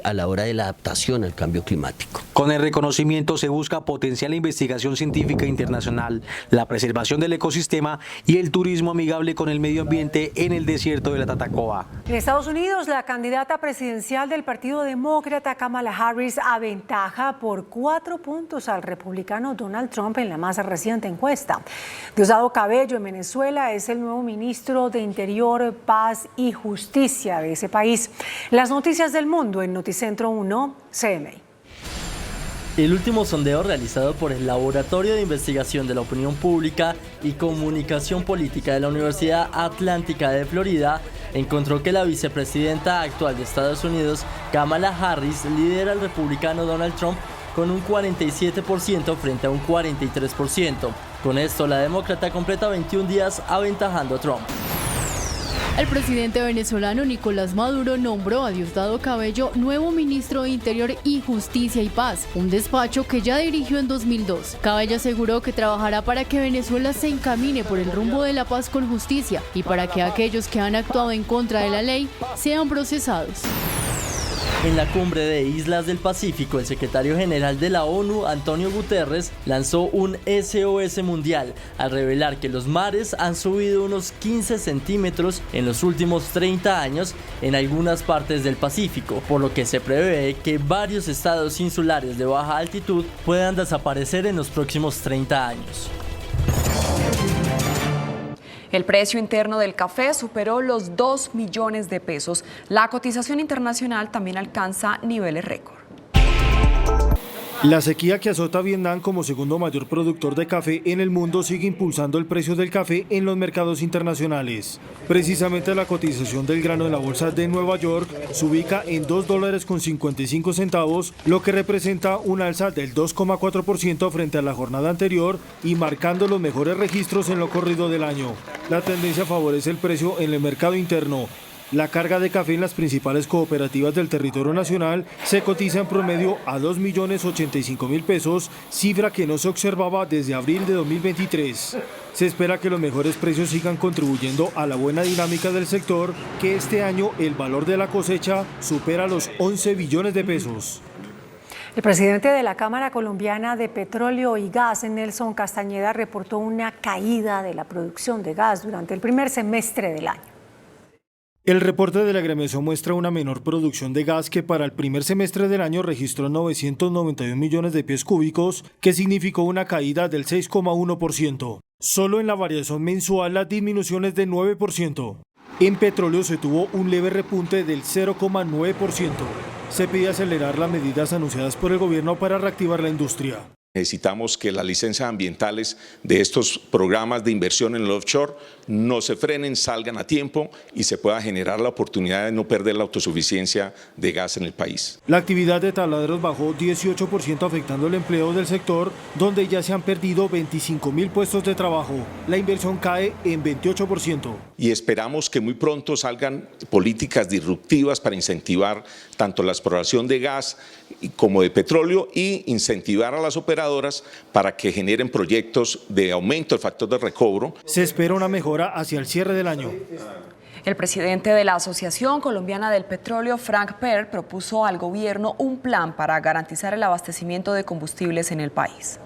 [SPEAKER 12] a la hora de la adaptación al cambio climático.
[SPEAKER 10] Con el reconocimiento se busca potenciar la investigación científica internacional, la preservación del ecosistema y el turismo amigable con el medio ambiente en el desierto de la Tatacoa.
[SPEAKER 2] En Estados Unidos, la candidata presidencial del Partido Demócrata, Kamala Harris, aventaja por 4 puntos al republicano Donald Trump en la más reciente encuesta. Diosdado Cabello, en Venezuela, es el nuevo ministro de Interior, Paz y Justicia de ese país. Las noticias del mundo en Noticentro 1, CMI.
[SPEAKER 1] El último sondeo realizado por el Laboratorio de Investigación de la Opinión Pública y Comunicación Política de la Universidad Atlántica de Florida encontró que la vicepresidenta actual de Estados Unidos, Kamala Harris, lidera al republicano Donald Trump con un 47% frente a un 43%. Con esto, la demócrata completa 21 días aventajando a Trump.
[SPEAKER 7] El presidente venezolano Nicolás Maduro nombró a Diosdado Cabello nuevo ministro de Interior y Justicia y Paz, un despacho que ya dirigió en 2002. Cabello aseguró que trabajará para que Venezuela se encamine por el rumbo de la paz con justicia y para que aquellos que han actuado en contra de la ley sean procesados.
[SPEAKER 1] En la cumbre de Islas del Pacífico, el secretario general de la ONU, Antonio Guterres, lanzó un SOS mundial al revelar que los mares han subido unos 15 centímetros en los últimos 30 años en algunas partes del Pacífico, por lo que se prevé que varios estados insulares de baja altitud puedan desaparecer en los próximos 30 años.
[SPEAKER 3] El precio interno del café superó los 2 millones de pesos. La cotización internacional también alcanza niveles récord.
[SPEAKER 4] La sequía que azota a Vietnam como segundo mayor productor de café en el mundo sigue impulsando el precio del café en los mercados internacionales. Precisamente la cotización del grano en la bolsa de Nueva York se ubica en $2.55, lo que representa un alza del 2,4% frente a la jornada anterior y marcando los mejores registros en lo corrido del año. La tendencia favorece el precio en el mercado interno. La carga de café en las principales cooperativas del territorio nacional se cotiza en promedio a 2.085.000 pesos, cifra que no se observaba desde abril de 2023. Se espera que los mejores precios sigan contribuyendo a la buena dinámica del sector, que este año el valor de la cosecha supera los 11 billones de pesos.
[SPEAKER 2] El presidente de la Cámara Colombiana de Petróleo y Gas, Nelson Castañeda, reportó una caída de la producción de gas durante el primer semestre del año.
[SPEAKER 4] El reporte de la agremiación muestra una menor producción de gas que para el primer semestre del año registró 991 millones de pies cúbicos, que significó una caída del 6,1%. Solo en la variación mensual la disminución es de 9%. En petróleo se tuvo un leve repunte del 0,9%. Se pide acelerar las medidas anunciadas por el gobierno para reactivar la industria.
[SPEAKER 14] Necesitamos que las licencias ambientales de estos programas de inversión en el offshore no se frenen, salgan a tiempo y se pueda generar la oportunidad de no perder la autosuficiencia de gas en el país.
[SPEAKER 4] La actividad de tabladeros bajó 18% afectando el empleo del sector, donde ya se han perdido 25.000 puestos de trabajo. La inversión cae en 28%.
[SPEAKER 14] Y esperamos que muy pronto salgan políticas disruptivas para incentivar tanto la exploración de gas como de petróleo y incentivar a las operadoras para que generen proyectos de aumento del factor de recobro.
[SPEAKER 4] Se espera una mejora hacia el cierre del año.
[SPEAKER 3] El presidente de la Asociación Colombiana del Petróleo, Frank Per, propuso al gobierno un plan para garantizar el abastecimiento de combustibles en el país.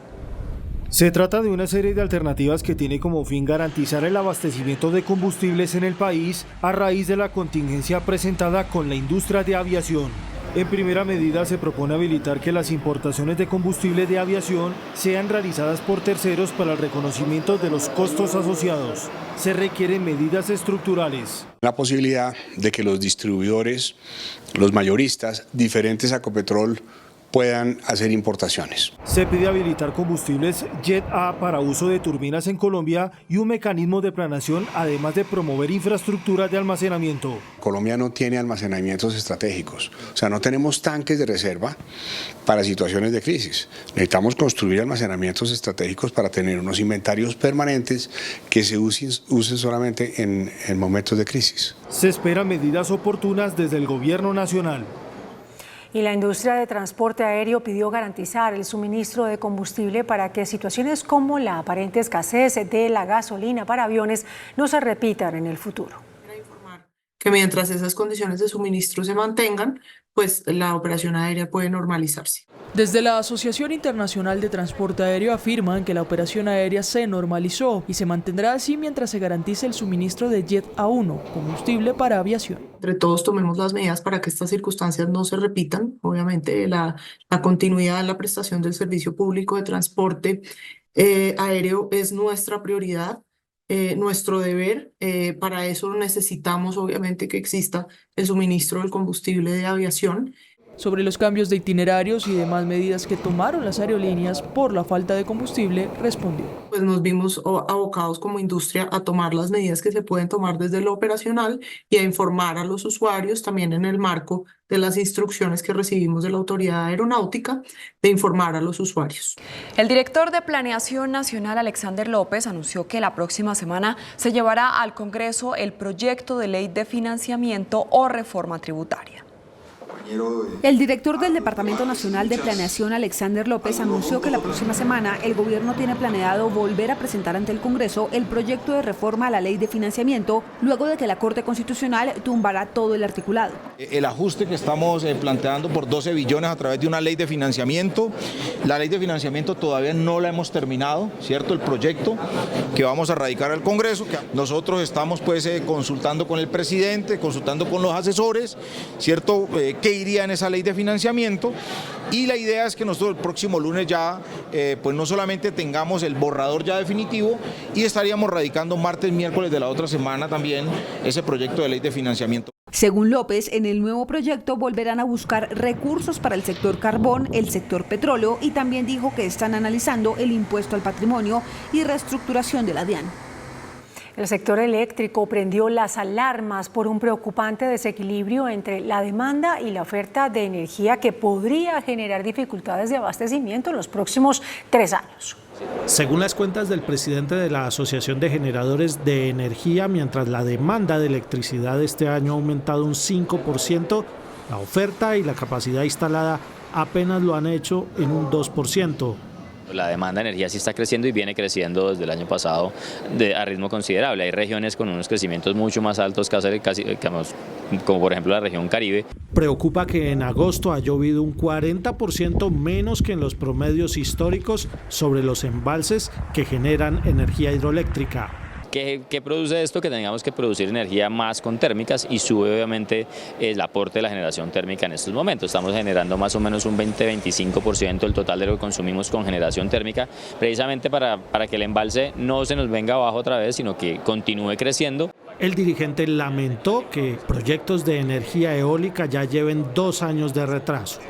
[SPEAKER 4] Se trata de una serie de alternativas que tiene como fin garantizar el abastecimiento de combustibles en el país a raíz de la contingencia presentada con la industria de aviación. En primera medida se propone habilitar que las importaciones de combustible de aviación sean realizadas por terceros para el reconocimiento de los costos asociados. Se requieren medidas estructurales.
[SPEAKER 16] La posibilidad de que los distribuidores, los mayoristas, diferentes a Ecopetrol, puedan hacer importaciones.
[SPEAKER 4] Se pide habilitar combustibles Jet A para uso de turbinas en Colombia y un mecanismo de planeación, además de promover infraestructura de almacenamiento.
[SPEAKER 16] Colombia no tiene almacenamientos estratégicos, o sea, no tenemos tanques de reserva para situaciones de crisis. Necesitamos construir almacenamientos estratégicos para tener unos inventarios permanentes que se usen solamente en momentos de crisis.
[SPEAKER 4] Se esperan medidas oportunas desde el gobierno nacional.
[SPEAKER 2] Y la industria de transporte aéreo pidió garantizar el suministro de combustible para que situaciones como la aparente escasez de la gasolina para aviones no se repitan en el futuro.
[SPEAKER 6] que mientras esas condiciones de suministro se mantengan, pues la operación aérea puede normalizarse.
[SPEAKER 22] Desde la Asociación Internacional de Transporte Aéreo afirman que la operación aérea se normalizó y se mantendrá así mientras se garantice el suministro de Jet A1, combustible para aviación.
[SPEAKER 6] Entre todos tomemos las medidas para que estas circunstancias no se repitan. Obviamente la continuidad en la prestación del servicio público de transporte aéreo es nuestra prioridad, nuestro deber. Para eso necesitamos obviamente que exista el suministro del combustible de aviación.
[SPEAKER 22] Sobre los cambios de itinerarios y demás medidas que tomaron las aerolíneas por la falta de combustible, respondió.
[SPEAKER 6] Pues nos vimos abocados como industria a tomar las medidas que se pueden tomar desde lo operacional y a informar a los usuarios también en el marco de las instrucciones que recibimos de la Autoridad Aeronáutica de informar a los usuarios.
[SPEAKER 3] El director de Planeación Nacional, Alexander López, anunció que la próxima semana se llevará al Congreso el proyecto de ley de financiamiento o reforma tributaria.
[SPEAKER 15] El director del Departamento Nacional de Planeación, Alexander López, anunció que la próxima semana el gobierno tiene planeado volver a presentar ante el Congreso el proyecto de reforma a la ley de financiamiento, luego de que la Corte Constitucional tumbara todo el articulado.
[SPEAKER 17] El ajuste que estamos planteando por 12 billones a través de una ley de financiamiento, la ley de financiamiento todavía no la hemos terminado, ¿cierto? El proyecto que vamos a radicar al Congreso, nosotros estamos consultando con el presidente, consultando con los asesores, ¿cierto? ¿Qué iría en esa ley de financiamiento? Y la idea es que nosotros el próximo lunes ya, pues no solamente tengamos el borrador ya definitivo y estaríamos radicando martes, miércoles de la otra semana también ese proyecto de ley de financiamiento.
[SPEAKER 15] Según López, en el nuevo proyecto volverán a buscar recursos para el sector carbón, el sector petróleo y también dijo que están analizando el impuesto al patrimonio y reestructuración de la DIAN.
[SPEAKER 2] El sector eléctrico prendió las alarmas por un preocupante desequilibrio entre la demanda y la oferta de energía que podría generar dificultades de abastecimiento en los próximos 3 años.
[SPEAKER 4] Según las cuentas del presidente de la Asociación de Generadores de Energía, mientras la demanda de electricidad este año ha aumentado un 5%, la oferta y la capacidad instalada apenas lo han hecho en un 2%.
[SPEAKER 18] La demanda de energía sí está creciendo y viene creciendo desde el año pasado a ritmo considerable. Hay regiones con unos crecimientos mucho más altos, como por ejemplo la región Caribe.
[SPEAKER 4] Preocupa que en agosto ha llovido un 40% menos que en los promedios históricos sobre los embalses que generan energía hidroeléctrica.
[SPEAKER 18] ¿Qué produce esto? Que tengamos que producir energía más con térmicas y sube obviamente el aporte de la generación térmica en estos momentos. Estamos generando más o menos un 20-25% del total de lo que consumimos con generación térmica, precisamente para que el embalse no se nos venga abajo otra vez, sino que continúe creciendo.
[SPEAKER 4] El dirigente lamentó que proyectos de energía eólica ya lleven 2 años de retraso.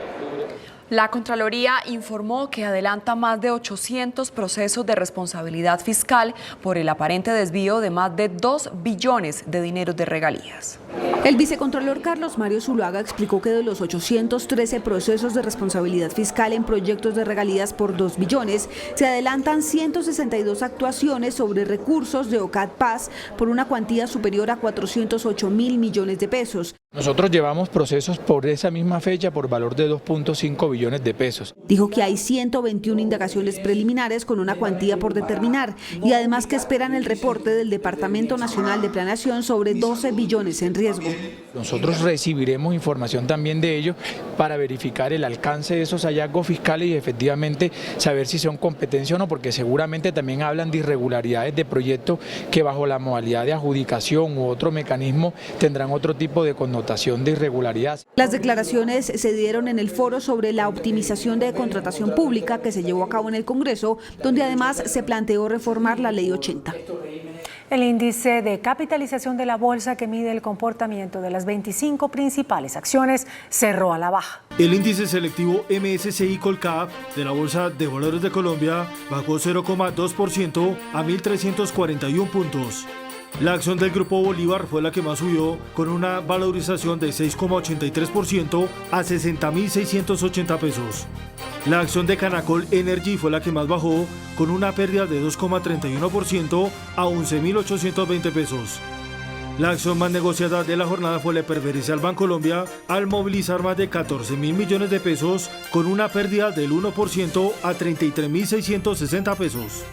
[SPEAKER 3] La Contraloría informó que adelanta más de 800 procesos de responsabilidad fiscal por el aparente desvío de más de 2 billones de dinero de regalías.
[SPEAKER 15] El vicecontralor Carlos Mario Zuluaga explicó que de los 813 procesos de responsabilidad fiscal en proyectos de regalías por 2 billones, se adelantan 162 actuaciones sobre recursos de OCAD Paz por una cuantía superior a 408.000 millones de pesos.
[SPEAKER 13] Nosotros llevamos procesos por esa misma fecha por valor de 2.5 billones de pesos.
[SPEAKER 15] Dijo que hay 121 indagaciones preliminares con una cuantía por determinar y además que esperan el reporte del Departamento Nacional de Planeación sobre 12 billones en riesgo.
[SPEAKER 13] Nosotros recibiremos información también de ello para verificar el alcance de esos hallazgos fiscales y efectivamente saber si son competencia o no, porque seguramente también hablan de irregularidades de proyectos que bajo la modalidad de adjudicación u otro mecanismo tendrán otro tipo de connotación de irregularidad.
[SPEAKER 15] Las declaraciones se dieron en el foro sobre la optimización de contratación pública que se llevó a cabo en el Congreso, donde además se planteó reformar la Ley 80.
[SPEAKER 2] El índice de capitalización de la bolsa que mide el comportamiento de las 25 principales acciones cerró a la baja.
[SPEAKER 4] El índice selectivo MSCI Colcap de la Bolsa de Valores de Colombia bajó 0,2% a 1.341 puntos. La acción del Grupo Bolívar fue la que más subió, con una valorización de 6,83% a 60.680 pesos. La acción de Canacol Energy fue la que más bajó, con una pérdida de 2,31% a 11.820 pesos. La acción más negociada de la jornada fue la Preferencial Bancolombia, al movilizar más de 14.000 millones de pesos, con una pérdida del 1% a 33.660 pesos.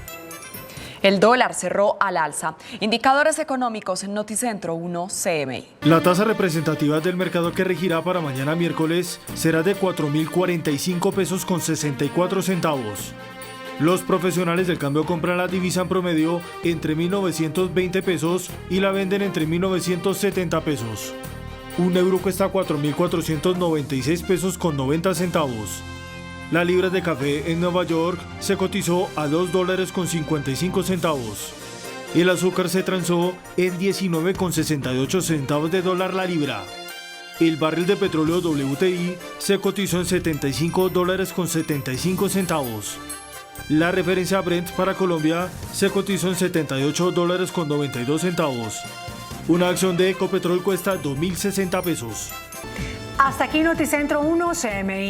[SPEAKER 3] El dólar cerró al alza. Indicadores económicos en Noticentro 1 CMI.
[SPEAKER 4] La tasa representativa del mercado que regirá para mañana miércoles será de 4.045 pesos con 64 centavos. Los profesionales del cambio compran la divisa en promedio entre 1.920 pesos y la venden entre 1.970 pesos. Un euro cuesta 4.496 pesos con 90 centavos. La libra de café en Nueva York se cotizó a $2 con 55 centavos. El azúcar se transó en 19,68 centavos de dólar la libra. El barril de petróleo WTI se cotizó en $75 con 75 centavos. La referencia Brent para Colombia se cotizó en $78 con 92 centavos. Una acción de Ecopetrol cuesta 2.060 pesos.
[SPEAKER 2] Hasta aquí Noticentro 1 CMI.